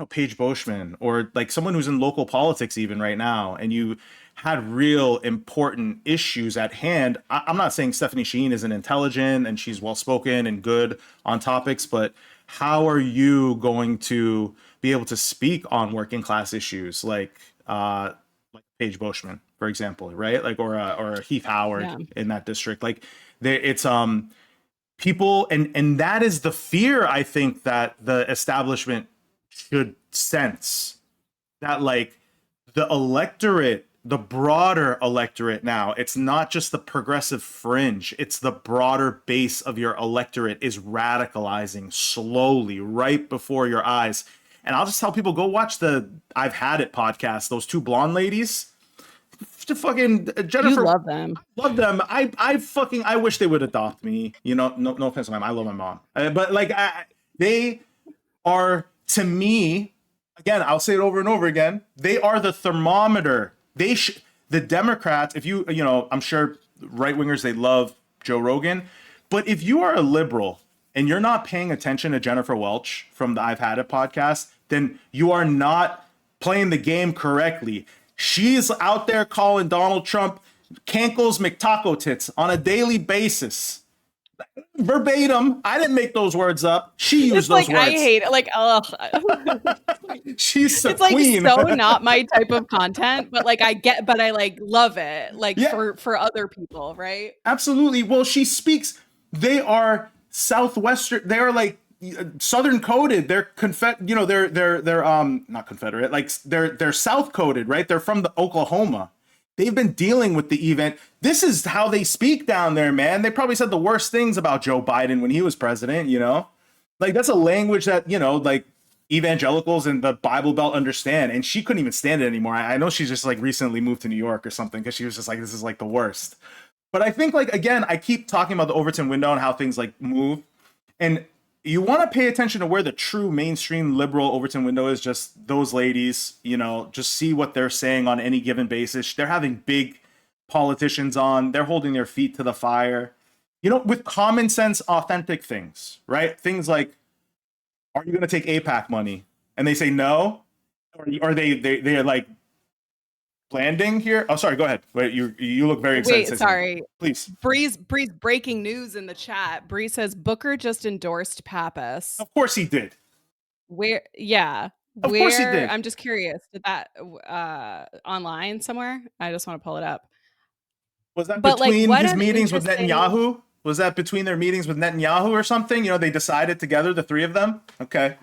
Paige Boschman or like someone who's in local politics even right now, and you had real important issues at hand. I'm not saying Stephanie Shaheen isn't intelligent and she's well-spoken and good on topics, but how are you going to be able to speak on working class issues like Paige Boschman, for example, right? Like, or a Heath Howard in that district. Like it's people. And that is the fear, I think, that the establishment should sense, that like the electorate, the broader electorate now, it's not just the progressive fringe, it's the broader base of your electorate is radicalizing slowly right before your eyes. And I'll just tell people, go watch the I've Had It podcast, those two blonde ladies. Fucking Jennifer, you love them. I wish they would adopt me. No offense to my mom. I love my mom, but like they are, to me, again, I'll say it over and over again. They are the thermometer. The Democrats, if you know, I'm sure right wingers, they love Joe Rogan. But if you are a liberal and you're not paying attention to Jennifer Welch from the I've Had It podcast, then you are not playing the game correctly. She's out there calling Donald Trump Cankles McTaco tits on a daily basis. Verbatim. I didn't make those words up. She used It's those like, words. I hate it. Like, ugh. She's the It's like queen. so not my type of content, but like but I like love it. Like Yeah. for other people, right? Absolutely. Well, she speaks. They are Southwestern. They are like Southern coded. They're they're not Confederate. Like they're South coded, right? They're from the Oklahoma. They've been dealing with the event. This is how they speak down there, man. They probably said the worst things about Joe Biden when he was president, you know? Like that's a language that, you know, like evangelicals and the Bible Belt understand. And she couldn't even stand it anymore. I know she's just like recently moved to New York or something because she was just like, this is like the worst. But I think like, again, I keep talking about the Overton window and how things like move. And you want to pay attention to where the true mainstream liberal Overton window is. Just those ladies, you know, just see what they're saying on any given basis. They're having big politicians on. They're holding their feet to the fire, you know, with common sense, authentic things, right? Things like, are you going to take APAC money? And they say no. Or are they're like landing here? Oh, sorry. Go ahead. Wait, you look very excited. Wait, sorry. Please. Bree's breaking news in the chat. Bree says Booker just endorsed Pappas. Of course he did. Where? Yeah. Of course he did. I'm just curious. Did that online somewhere? I just want to pull it up. Was that But, like, between what his an meetings with interesting- Netanyahu? Was that between their meetings with Netanyahu or something? You know, they decided together, the three of them? Okay.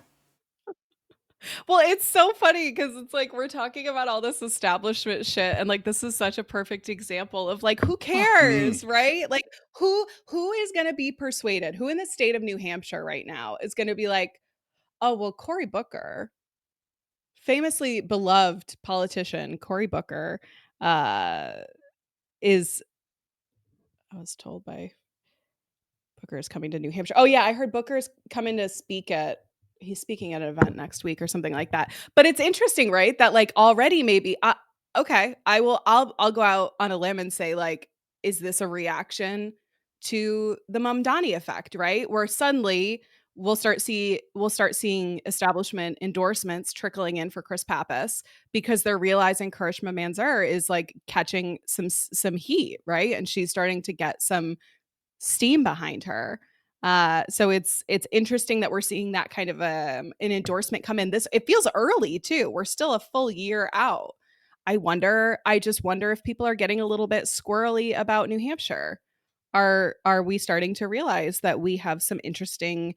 Well, it's so funny because it's like we're talking about all this establishment shit, and like this is such a perfect example of like who cares, right? Like who is going to be persuaded? Who in the state of New Hampshire right now is going to be like, oh well, Cory Booker, famously beloved politician Cory Booker, is. I was told by Booker is coming to New Hampshire. Oh yeah, I heard Booker's coming to speak at. He's speaking at an event next week or something like that. But it's interesting, right? That like already maybe okay, I'll go out on a limb and say like, is this a reaction to the Mamdani effect, right? Where suddenly we'll start seeing establishment endorsements trickling in for Chris Pappas because they're realizing Karishma Manzur is like catching some heat, right? And she's starting to get some steam behind her. So it's interesting that we're seeing that kind of an endorsement come in. It feels early too. We're still a full year out. I just wonder if people are getting a little bit squirrely about New Hampshire. Are we starting to realize that we have some interesting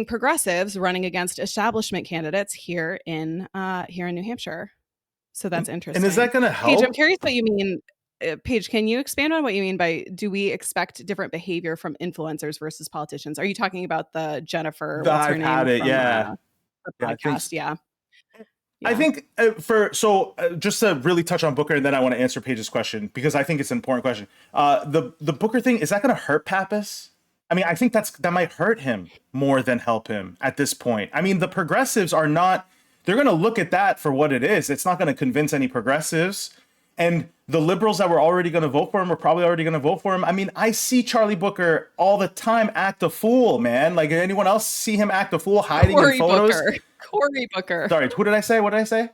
progressives running against establishment candidates here in New Hampshire? So that's interesting. And is that going to help? Paige, I'm curious what you mean. Paige, can you expand on what you mean by do we expect different behavior from influencers versus politicians? Are you talking about the Jennifer? The what's her I've name had it, from, yeah. the Yeah, I think podcast, yeah. I think just to really touch on Booker, and then I want to answer Paige's question because I think it's an important question. The Booker thing, is that going to hurt Pappas? I mean, I think that might hurt him more than help him at this point. I mean, the progressives are not. They're going to look at that for what it is. It's not going to convince any progressives. And the liberals that were already going to vote for him are probably already going to vote for him. I mean, I see Charlie Booker all the time act a fool, man. Like, anyone else see him act a fool hiding in photos? Cory Booker. Sorry, who did I say? What did I say?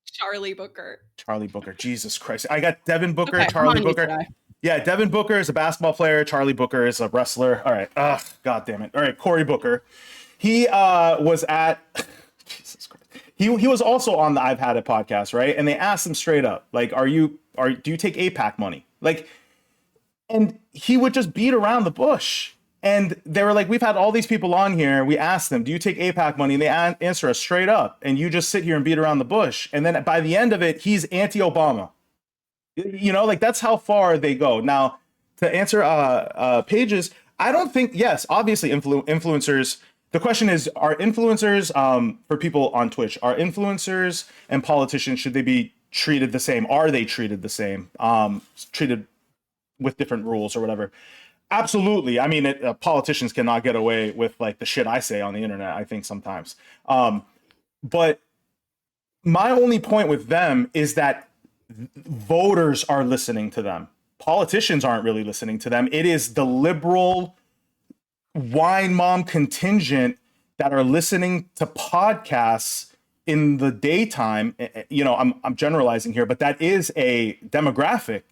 Charlie Booker. Charlie Booker. Jesus Christ. I got Devin Booker, Okay, Charlie on, Booker. Yeah, Devin Booker is a basketball player. Charlie Booker is a wrestler. All right. God damn it. All right, Cory Booker. He was at... Jesus Christ. He was also on the I've Had It podcast, right? And they asked him straight up, like, do you take APAC money? Like, and he would just beat around the bush. And they were like, we've had all these people on here. We asked them, do you take APAC money? And they answer us straight up. And you just sit here and beat around the bush. And then by the end of it, he's anti-Obama. You know, like that's how far they go. Now, to answer Paige's, I don't think, yes, obviously influencers. The question is, are influencers, for people on Twitch, are influencers and politicians, should they be treated the same? Are they treated the same? Treated with different rules or whatever? Absolutely. I mean, politicians cannot get away with like the shit I say on the internet, I think sometimes. But my only point with them is that voters are listening to them. Politicians aren't really listening to them. It is the liberal wine mom contingent that are listening to podcasts in the daytime. You know, I'm generalizing here, but that is a demographic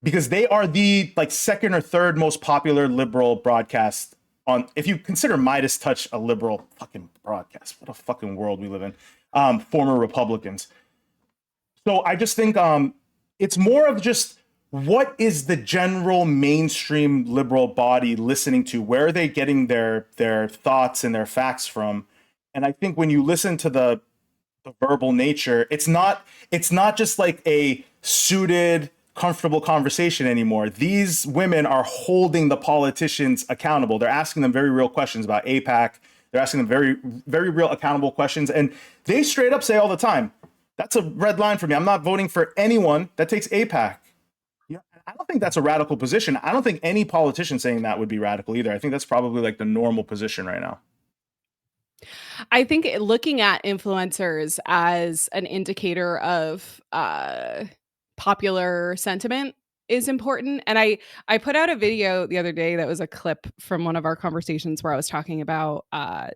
because they are the like second or third most popular liberal broadcast on, if you consider Midas Touch a liberal fucking broadcast. What a fucking world we live in. Former Republicans. So I just think it's more of just what is the general mainstream liberal body listening to? Where are they getting their thoughts and their facts from? And I think when you listen to the verbal nature, it's not just like a suited, comfortable conversation anymore. These women are holding the politicians accountable. They're asking them very real questions about AIPAC. They're asking them very, very real accountable questions. And they straight up say all the time, that's a red line for me. I'm not voting for anyone that takes AIPAC. Yeah, I don't think that's a radical position. I don't think any politician saying that would be radical either. I think that's probably like the normal position right now. I think looking at influencers as an indicator of popular sentiment is important. And I put out a video the other day that was a clip from one of our conversations where I was talking about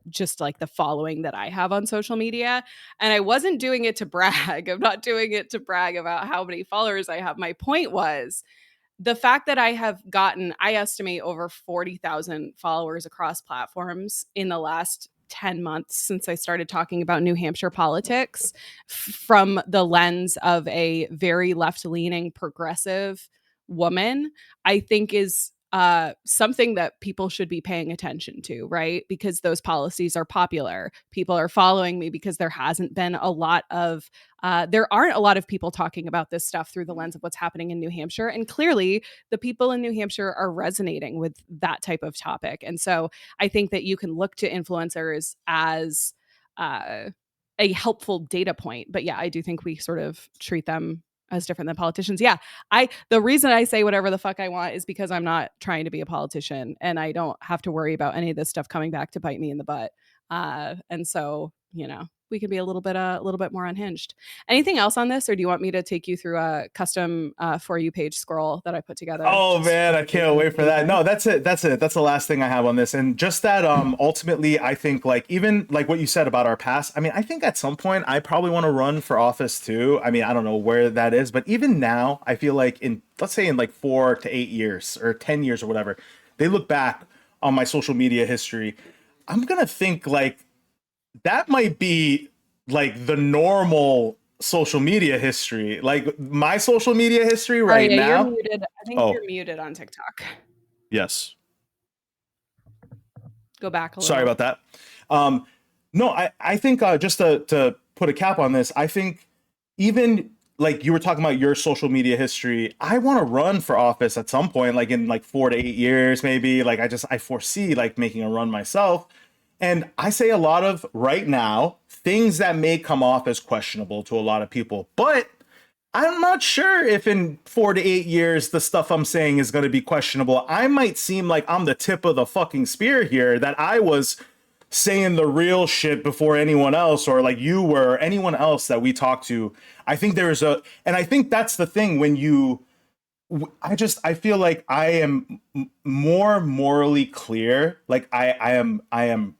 just like the following that I have on social media. And I wasn't doing it to brag. I'm not doing it to brag about how many followers I have. My point was the fact that I have gotten, I estimate, over 40,000 followers across platforms in the last 10 months since I started talking about New Hampshire politics from the lens of a very left-leaning progressive woman, I think is something that people should be paying attention to, right? Because those policies are popular. People are following me because there hasn't been a lot of there aren't a lot of people talking about this stuff through the lens of what's happening in New Hampshire. And clearly the people in New Hampshire are resonating with that type of topic. And so I think that you can look to influencers as a helpful data point. But yeah, I do think we sort of treat them as different than politicians. Yeah. The reason I say whatever the fuck I want is because I'm not trying to be a politician and I don't have to worry about any of this stuff coming back to bite me in the butt. And so, you know, we can be a little bit more unhinged. Anything else on this, or do you want me to take you through a custom For You page scroll that I put together? Oh man, I can't wait for that. No, that's it. That's the last thing I have on this. And just that ultimately I think like even like what you said about our past, I mean, I think at some point I probably want to run for office too. I mean, I don't know where that is, but even now I feel like in, let's say in like 4 to 8 years or 10 years or whatever, they look back on my social media history, I'm going to think like that might be like the normal social media history, like my social media history right now. You're muted. I think you're muted on TikTok. Yes. Go back a little. Sorry about that. No, I think just to put a cap on this, I think even like you were talking about your social media history, I want to run for office at some point, like in like 4 to 8 years, maybe. Like I foresee like making a run myself. And I say a lot of right now things that may come off as questionable to a lot of people, but I'm not sure if in 4 to 8 years the stuff I'm saying is going to be questionable. I might seem like I'm the tip of the fucking spear here, that I was saying the real shit before anyone else, or like you were, or anyone else that we talked to. I think and I think that's the thing when I feel like I am more morally clear. Like I am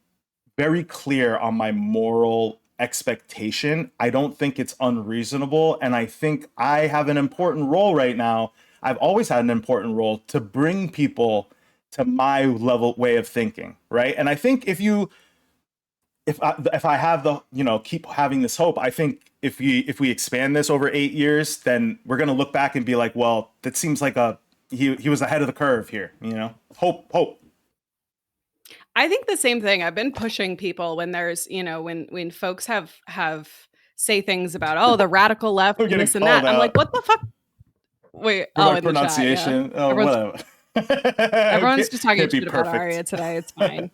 very clear on my moral expectation. I don't think it's unreasonable. And I think I have an important role right now. I've always had an important role to bring people to my way of thinking. Right. And I think if I have the, keep having this hope, I think if we expand this over 8 years, then we're going to look back and be like, well, that seems like he was ahead of the curve here. Hope. I think the same thing. I've been pushing people when there's, when folks have say things about, the radical left and this and that. I'm like, what the fuck? Wait, in pronunciation. The chat, yeah. Whatever. Everyone's just talking shit about Arya today. It's fine.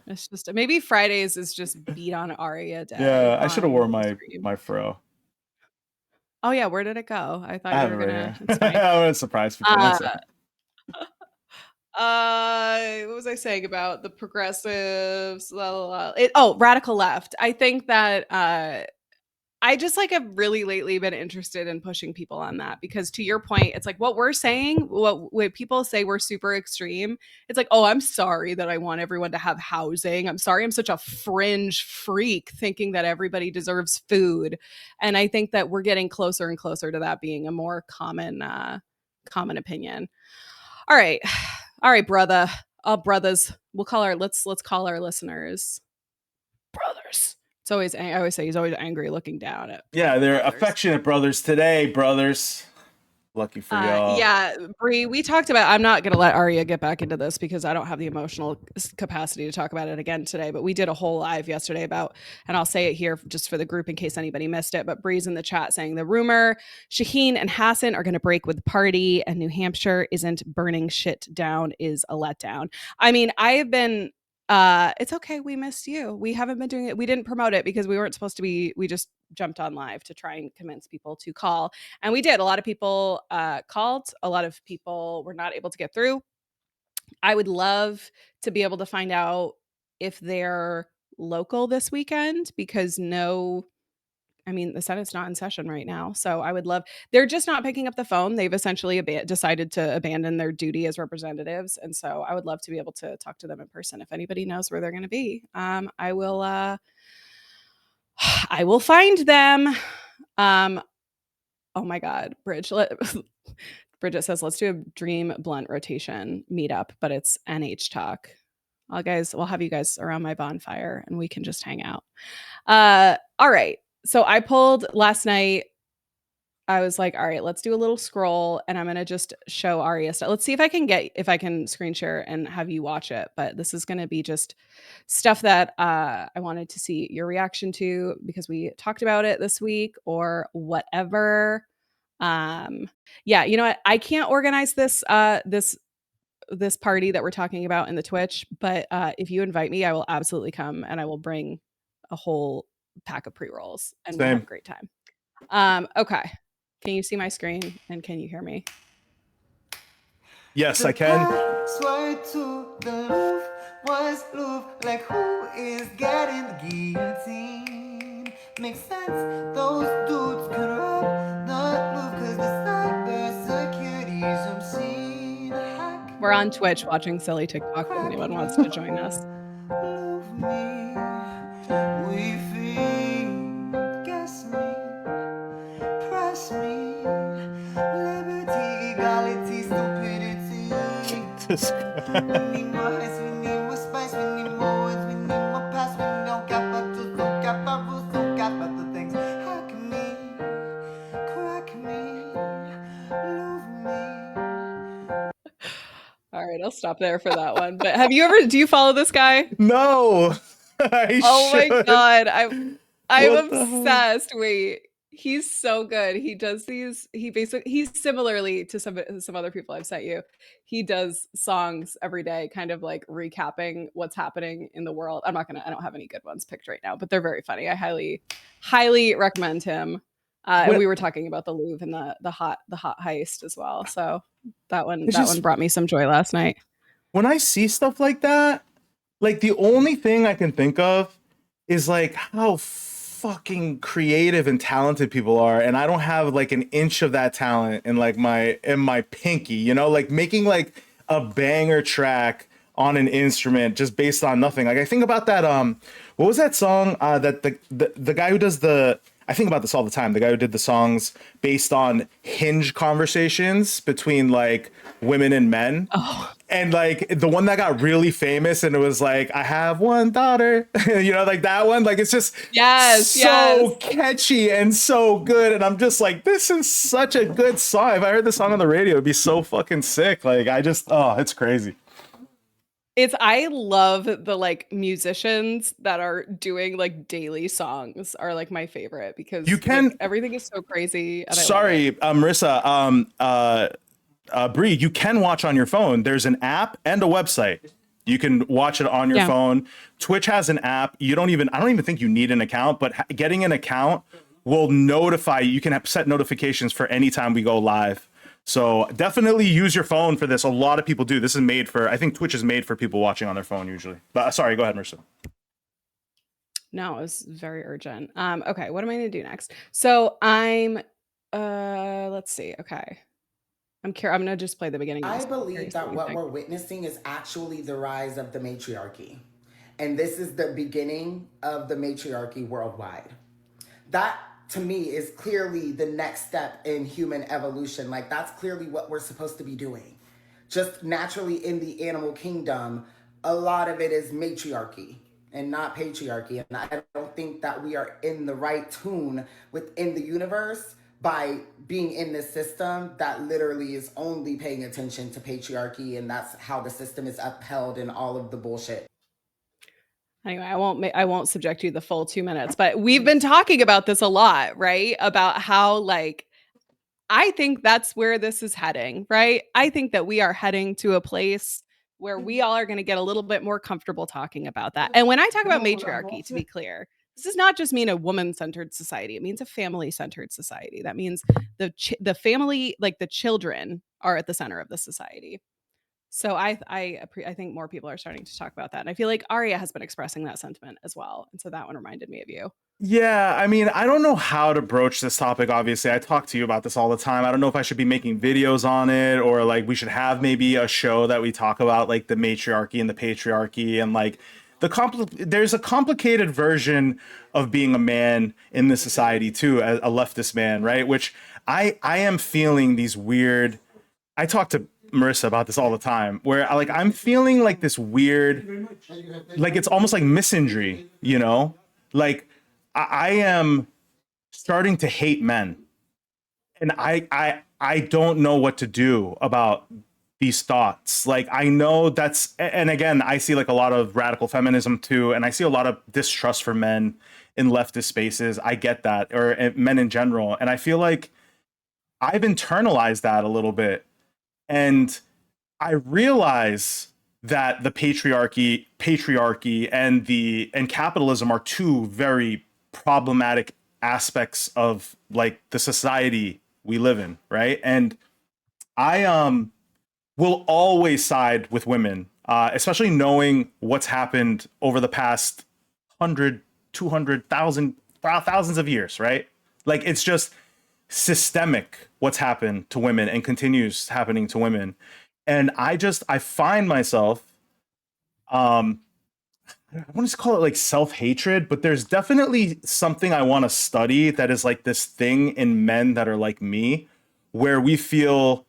It's just maybe Fridays is just beat on Arya day. Yeah, I should have worn my fro. Oh yeah, where did it go? I thought you were gonna. It's fine. I'm gonna surprise people. What was I saying about the progressives? Radical left. I think that I just like have really lately been interested in pushing people on that because to your point, it's like what we're saying, when people say we're super extreme, it's like, oh, I'm sorry that I want everyone to have housing. I'm sorry I'm such a fringe freak thinking that everybody deserves food. And I think that we're getting closer and closer to that being a more common opinion. All right. All right, brother. Brothers. Let's call our listeners brothers. It's always I always say he's always angry looking down at they're brothers. affectionate brothers today, brothers. Lucky for y'all. Yeah, Bree, we talked about, I'm not going to let Arya get back into this because I don't have the emotional capacity to talk about it again today, but we did a whole live yesterday about, and I'll say it here just for the group in case anybody missed it, but Bree's in the chat saying the rumor Shaheen and Hassan are going to break with the party and New Hampshire isn't burning shit down is a letdown. I mean, I have been, it's okay. We missed you. We haven't been doing it. We didn't promote it because we weren't supposed to be, we just jumped on live to try and convince people to call. And we did. A lot of people called. A lot of people were not able to get through. I would love to be able to find out if they're local this weekend because the Senate's not in session right now. So I would love, they're just not picking up the phone. They've essentially decided to abandon their duty as representatives. And so I would love to be able to talk to them in person. If anybody knows where they're going to be, I will find them. Oh my God, Bridget says, let's do a Dream Blunt rotation meetup, but it's NH talk. We'll have you guys around my bonfire and we can just hang out. All right. So I pulled last night. I was like, all right, let's do a little scroll and I'm going to just show Arya stuff. Let's see if I can screen share and have you watch it. But this is going to be just stuff that I wanted to see your reaction to because we talked about it this week or whatever. Yeah, you know what? I can't organize this party that we're talking about in the Twitch, but if you invite me, I will absolutely come and I will bring a whole pack of pre-rolls and we'll have a great time. Okay. Can you see my screen and can you hear me? Yes, I can. To the Louvre was Louvre, like who is getting the guillotine? Makes sense, those dudes could rob the Louvre cause the cyber security's obscene. We're on Twitch watching silly TikTok if anyone wants to join us. Move me, we feed, guess me, press me, liberty, equality, stupidity. Jesus Christ. We need more ice, we need more spice, we need more words, we need more past, we don't got but tools, don't got but rules, don't got but the things. Hack me, crack me, love me. All right, I'll stop there for that one. But do you follow this guy? No. My God. I'm What the obsessed. Wait, he's so good. He does these, he's similarly to some other people I've sent you. He does songs every day, kind of like recapping what's happening in the world. I don't have any good ones picked right now, but they're very funny. I highly recommend him. And we were talking about the Louvre and the hot heist as well. So that one brought me some joy last night. When I see stuff like that, like the only thing I can think of is like how fucking creative and talented people are, and I don't have like an inch of that talent in my pinky, you know, like making like a banger track on an instrument just based on nothing. Like I think about that what was that song that the guy who does I think about this all the time. The guy who did the songs based on Hinge conversations between like women and men. Oh. And like the one that got really famous and it was like, I have one daughter, you know, like that one, like it's just so catchy and so good. And I'm just like, this is such a good song. If I heard this song on the radio, it'd be so fucking sick. Like it's crazy. I love the like musicians that are doing like daily songs are like my favorite because like, everything is so crazy. And sorry, Marissa, Bree, you can watch on your phone. There's an app and a website. You can watch it on your phone. Twitch has an app. I don't even think you need an account, but getting an account will notify you. You can set notifications for any time we go live. So definitely use your phone for this. A lot of people do. This is made for, I think Twitch is made for people watching on their phone usually. But sorry, go ahead, Marissa. No, it was very urgent. Okay, what am I gonna do next? So I'm let's see. Okay. I'm gonna just play the beginning of I this. believe that what we're witnessing is actually the rise of the matriarchy. And this is the beginning of the matriarchy worldwide. That to me is clearly the next step in human evolution. Like that's clearly what we're supposed to be doing. Just naturally in the animal kingdom, a lot of it is matriarchy and not patriarchy. And I don't think that we are in the right tune within the universe by being in this system that literally is only paying attention to patriarchy, and that's how the system is upheld and all of the bullshit. Anyway, I won't subject you the full 2 minutes, but we've been talking about this a lot, right? About how like I think that's where this is heading, right? I think that we are heading to a place where we all are going to get a little bit more comfortable talking about that. And when I talk about matriarchy, to be clear, this does not just mean a woman-centered society. It means a family-centered society. That means the family, like the children, are at the center of the society. So I think more people are starting to talk about that. And I feel like Arya has been expressing that sentiment as well. And so that one reminded me of you. Yeah, I mean, I don't know how to broach this topic. Obviously, I talk to you about this all the time. I don't know if I should be making videos on it, or like we should have maybe a show that we talk about like the matriarchy and the patriarchy and like there's a complicated version of being a man in this society too, as a leftist man, right? Which I am feeling these weird. I talk to Marissa about this all the time, where I'm feeling like this weird, like it's almost like misandry, you know, like. I am starting to hate men, and I don't know what to do about these thoughts. Like I know that's, and again, I see like a lot of radical feminism too, and I see a lot of distrust for men in leftist spaces. I get that, or men in general, and I feel like I've internalized that a little bit, and I realize that the patriarchy and capitalism are two very problematic aspects of like the society we live in, right? And I will always side with women, especially knowing what's happened over the past 100, 200,000, thousands of years, right? Like it's just systemic what's happened to women and continues happening to women. And I find myself I want to call it like self-hatred, but there's definitely something I want to study that is like this thing in men that are like me, where we feel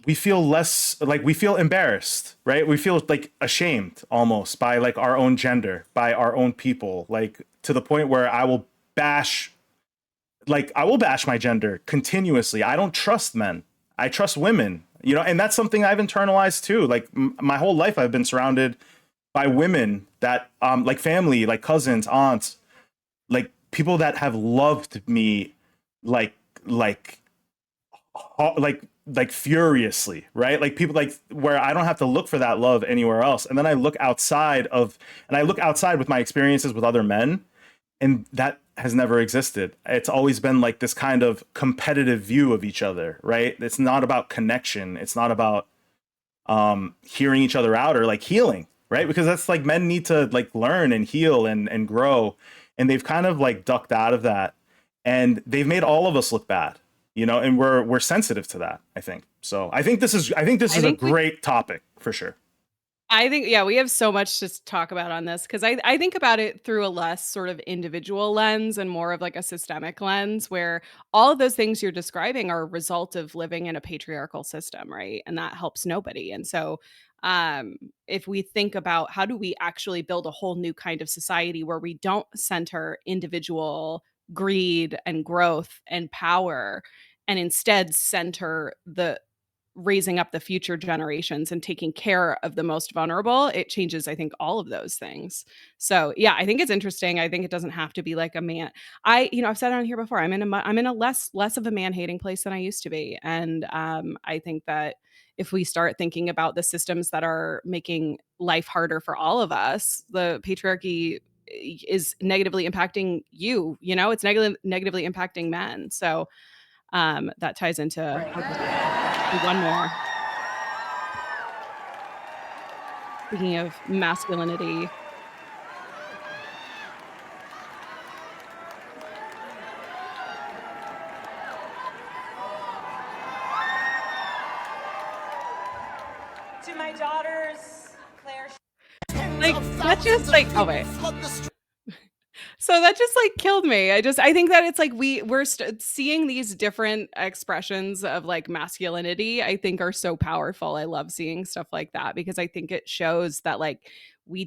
less like we feel embarrassed, right? We feel like ashamed almost by like our own gender, by our own people, like to the point where I will bash my gender continuously. I don't trust men. I trust women, you know, and that's something I've internalized too. Like my whole life I've been surrounded by women that like family, like cousins, aunts, like people that have loved me like furiously, right? Like people like where I don't have to look for that love anywhere else. And then I look outside with my experiences with other men, and that has never existed. It's always been like this kind of competitive view of each other, right? It's not about connection. It's not about hearing each other out or like healing, right? Because that's like men need to like learn and heal and grow, and they've kind of like ducked out of that, and they've made all of us look bad, you know, and we're sensitive to that, I think. So I think this is a great topic for sure. I think, yeah, we have so much to talk about on this because I think about it through a less sort of individual lens and more of like a systemic lens where all of those things you're describing are a result of living in a patriarchal system, right? And that helps nobody. And so if we think about how do we actually build a whole new kind of society where we don't center individual greed and growth and power and instead center the raising up the future generations and taking care of the most vulnerable, it changes, I think, all of those things. So yeah, I think it's interesting. I think it doesn't have to be like a man. I've said it on here before. I'm in a less of a man hating place than I used to be, and I think that if we start thinking about the systems that are making life harder for all of us, the patriarchy is negatively impacting you. You know, it's negatively impacting men. So that ties into one more. Speaking of masculinity, To my daughters, Claire. like that just like so that just like killed me. I think that it's like we're seeing these different expressions of like masculinity. I think are so powerful. I love seeing stuff like that because I think it shows that like we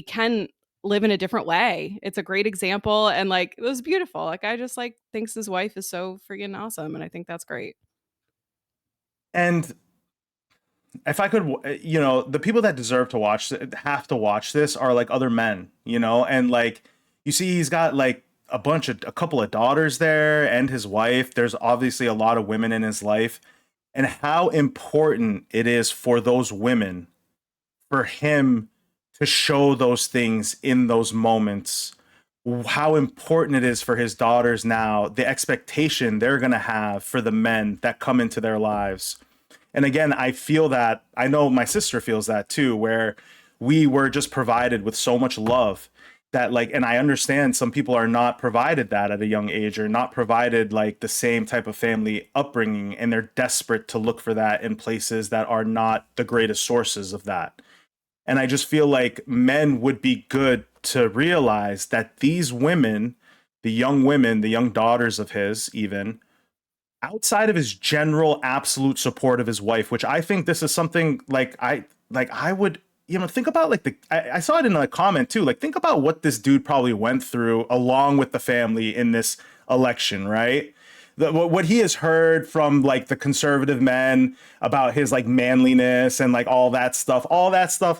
can live in a different way. It's a great example, and like it was beautiful. Like I just like thinks his wife is so freaking awesome, and I think that's great. And if I could, the people that deserve to have to watch this are like other men, and like you see, he's got like a couple of daughters there and his wife. There's obviously a lot of women in his life, and how important it is for those women, for him to show those things in those moments. How important it is for his daughters now, the expectation they're going to have for the men that come into their lives. And again, I feel that, I know my sister feels that too, where we were just provided with so much love that like, and I understand some people are not provided that at a young age, or not provided like the same type of family upbringing, and they're desperate to look for that in places that are not the greatest sources of that. And I just feel like men would be good to realize that these women, the young daughters of his, even, outside of his general absolute support of his wife, which I think this is something like I would, think about like I saw it in a comment too, like think about what this dude probably went through along with the family in this election, right? What he has heard from like the conservative men about his like manliness and like all that stuff,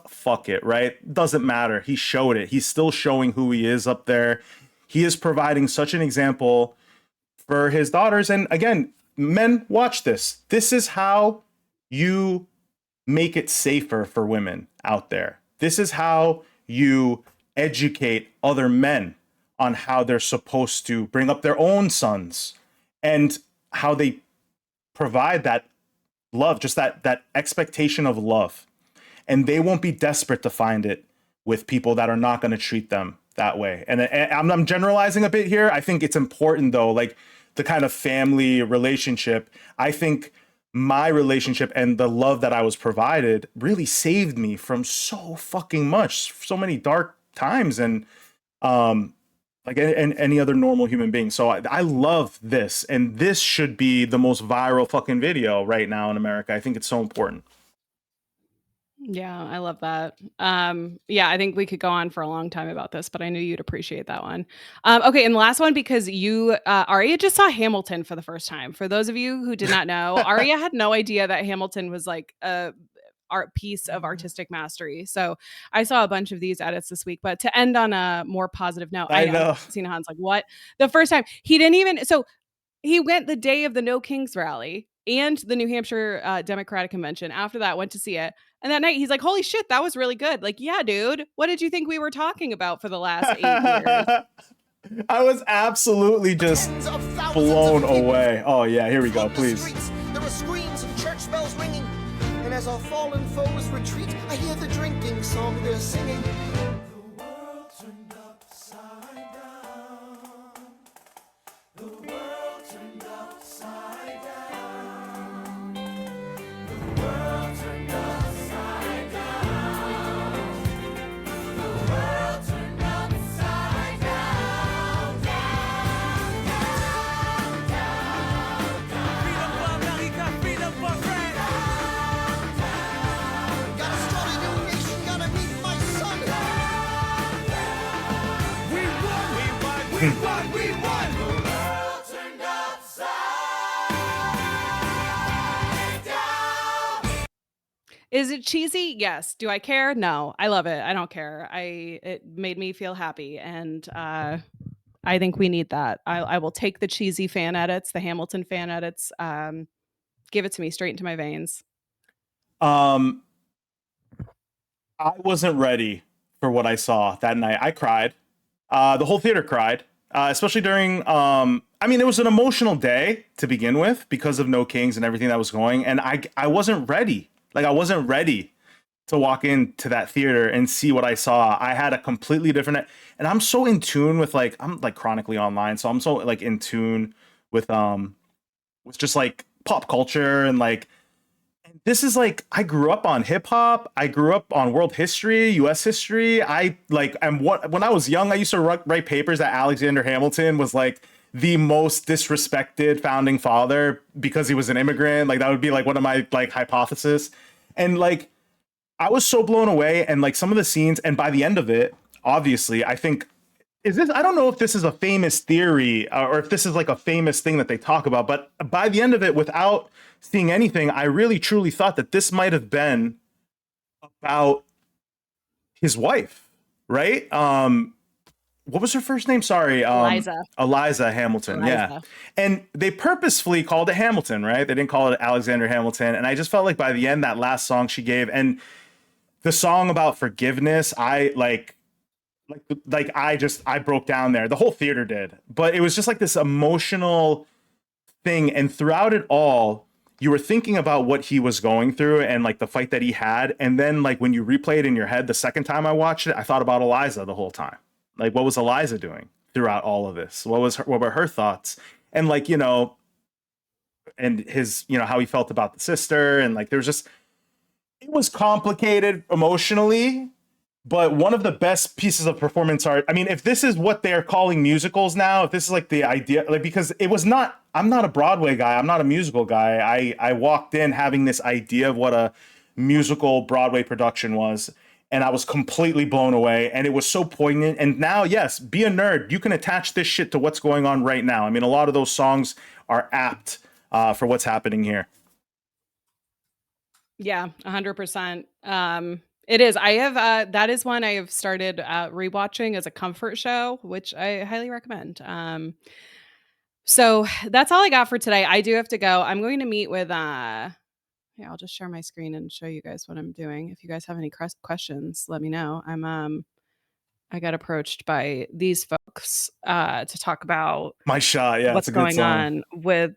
fuck it, right? Doesn't matter. He showed it. He's still showing who he is up there. He is providing such an example for his daughters. And again, men, watch this. This is how you make it safer for women out there. This is how you educate other men on how they're supposed to bring up their own sons, and how they provide that love, just that expectation of love. And they won't be desperate to find it with people that are not going to treat them that way. And I'm generalizing a bit here. I think it's important though, like the kind of family relationship. I think my relationship and the love that I was provided really saved me from so fucking much, so many dark times, and like any other normal human being. So I love this, and this should be the most viral fucking video right now in America. I think it's so important. Yeah, I love that. Yeah, I think we could go on for a long time about this, but I knew you'd appreciate that one. Okay, and the last one, because you, Arya just saw Hamilton for the first time. For those of you who did not know, Arya had no idea that Hamilton was like a art piece of artistic mastery. So I saw a bunch of these edits this week. But to end on a more positive note, I know Sinahan's like, what? The first time he didn't even. So he went the day of the No Kings rally and the New Hampshire Democratic Convention. After that, went to see it. And that night, he's like, holy shit, that was really good. Like, yeah, dude, what did you think we were talking about for the last 8 years? I was absolutely just blown away. Oh, yeah, here we go, please. There were screams and church bells ringing. And as our fallen foes retreat, I hear the drinking song they're singing. The world turned upside down. The world turned upside down. The world turned upside down. The world turned upside down. Down, down, down, down. Freedom for America, freedom for France. Down, down. Gotta start a new nation, gotta meet my son. Down, down. We won, we won, we won, we won. The world turned upside down. Is it cheesy? Yes. Do I care? No. I love it. I don't care. It made me feel happy, and I think we need that. I will take the cheesy fan edits, the Hamilton fan edits. Give it to me straight into my veins. I wasn't ready for what I saw that night. I cried. The whole theater cried, especially during I mean, it was an emotional day to begin with because of No Kings and everything that was going, and I wasn't ready. Like, I wasn't ready to walk into that theater and see what I saw. I had a completely different, and I'm so in tune with, like, I'm like chronically online, so I'm so like in tune with just like pop culture, and like, this is like, I grew up on hip hop. I grew up on world history, U.S. history. I like, and what when I was young, I used to write papers that Alexander Hamilton was like the most disrespected founding father because he was an immigrant. Like, that would be like one of my like hypotheses, and like, I was so blown away, and like some of the scenes, and by the end of it, obviously, I think, is this, I don't know if this is a famous theory, or if this is like a famous thing that they talk about, but by the end of it, without seeing anything, I really truly thought that this might have been about his wife, right? What was her first name? Sorry. Eliza Hamilton. Eliza. Yeah. And they purposefully called it Hamilton, right? They didn't call it Alexander Hamilton. And I just felt like by the end, that last song she gave, and the song about forgiveness, I I broke down there. The whole theater did. But it was just like this emotional thing. And throughout it all, you were thinking about what he was going through and like the fight that he had. And then like when you replay it in your head the second time I watched it, I thought about Eliza the whole time. Like, what was Eliza doing throughout all of this? What were her thoughts? And like, you know, and his, you know, how he felt about the sister, and like there's just, it was complicated emotionally. But one of the best pieces of performance art, I mean, if this is what they're calling musicals now, if this is like the idea, like, because it was not, I'm not a Broadway guy, I'm not a musical guy. I walked in having this idea of what a musical Broadway production was, and I was completely blown away, and it was so poignant. And now, yes, be a nerd. You can attach this shit to what's going on right now. I mean, a lot of those songs are apt for what's happening here. Yeah, 100%. It is. I have that is one I have started rewatching as a comfort show, which I highly recommend. So that's all I got for today. I do have to go. I'm going to meet with yeah, I'll just share my screen and show you guys what I'm doing. If you guys have any questions, let me know. I got approached by these folks to talk about My Shot, yeah, what's it's a good going song. on with.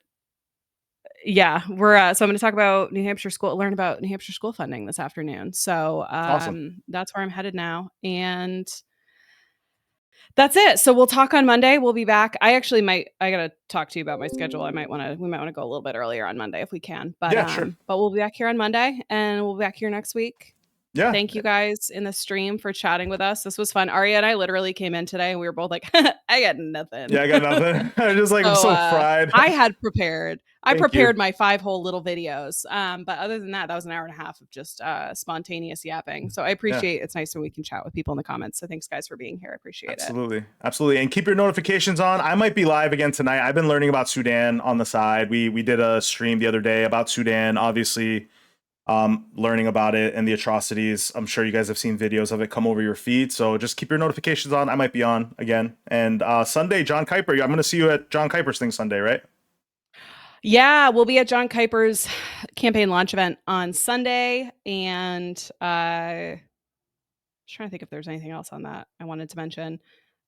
Yeah, we're so I'm going to talk about New Hampshire school, learn about New Hampshire school funding this afternoon. So Awesome. that's where I'm headed now, and that's it. So we'll talk on Monday. We'll be back. I gotta talk to you about my schedule. We might want to go a little bit earlier on Monday if we can. But Yeah, sure. but we'll be back here on Monday, and we'll be back here next week. Yeah. Thank you guys in the stream for chatting with us. This was fun. Arya and I literally came in today and we were both like, I got nothing. Yeah, I got nothing. I'm just like, I'm so fried. I had prepared. I Thank prepared you. my 5 whole little videos. But other than that, that was an hour and a half of just spontaneous yapping. So I appreciate it's nice when we can chat with people in the comments. So thanks guys for being here. I appreciate it. Absolutely. And keep your notifications on. I might be live again tonight. I've been learning about Sudan on the side. We did a stream the other day about Sudan, obviously, learning about it and the atrocities. I'm sure you guys have seen videos of it come over your feed. So just keep your notifications on. I might be on again. And Sunday, John Kuiper. I'm going to see you at John Kuiper's thing Sunday, right? Yeah, we'll be at John Kuiper's campaign launch event on Sunday. And I was trying to think if there's anything else on that I wanted to mention.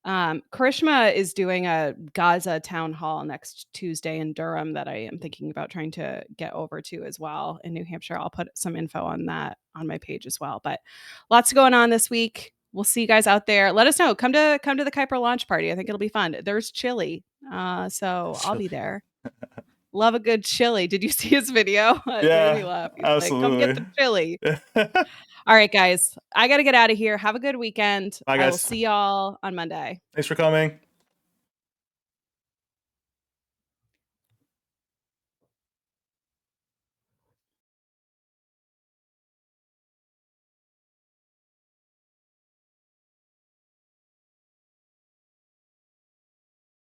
Karishma is doing a Gaza town hall next Tuesday in Durham that I am thinking about trying to get over to as well in New Hampshire. I'll put some info on that on my page as well. But lots going on this week. We'll see you guys out there. Let us know. Come to the Kuiper launch party. I think it'll be fun. There's chili, so I'll be there. Love a good chili. Did you see his video? Yeah, Made me laugh. He's absolutely. like, come get the chili. All right, guys. I got to get out of here. Have a good weekend. Bye, guys. I will see y'all on Monday. Thanks for coming.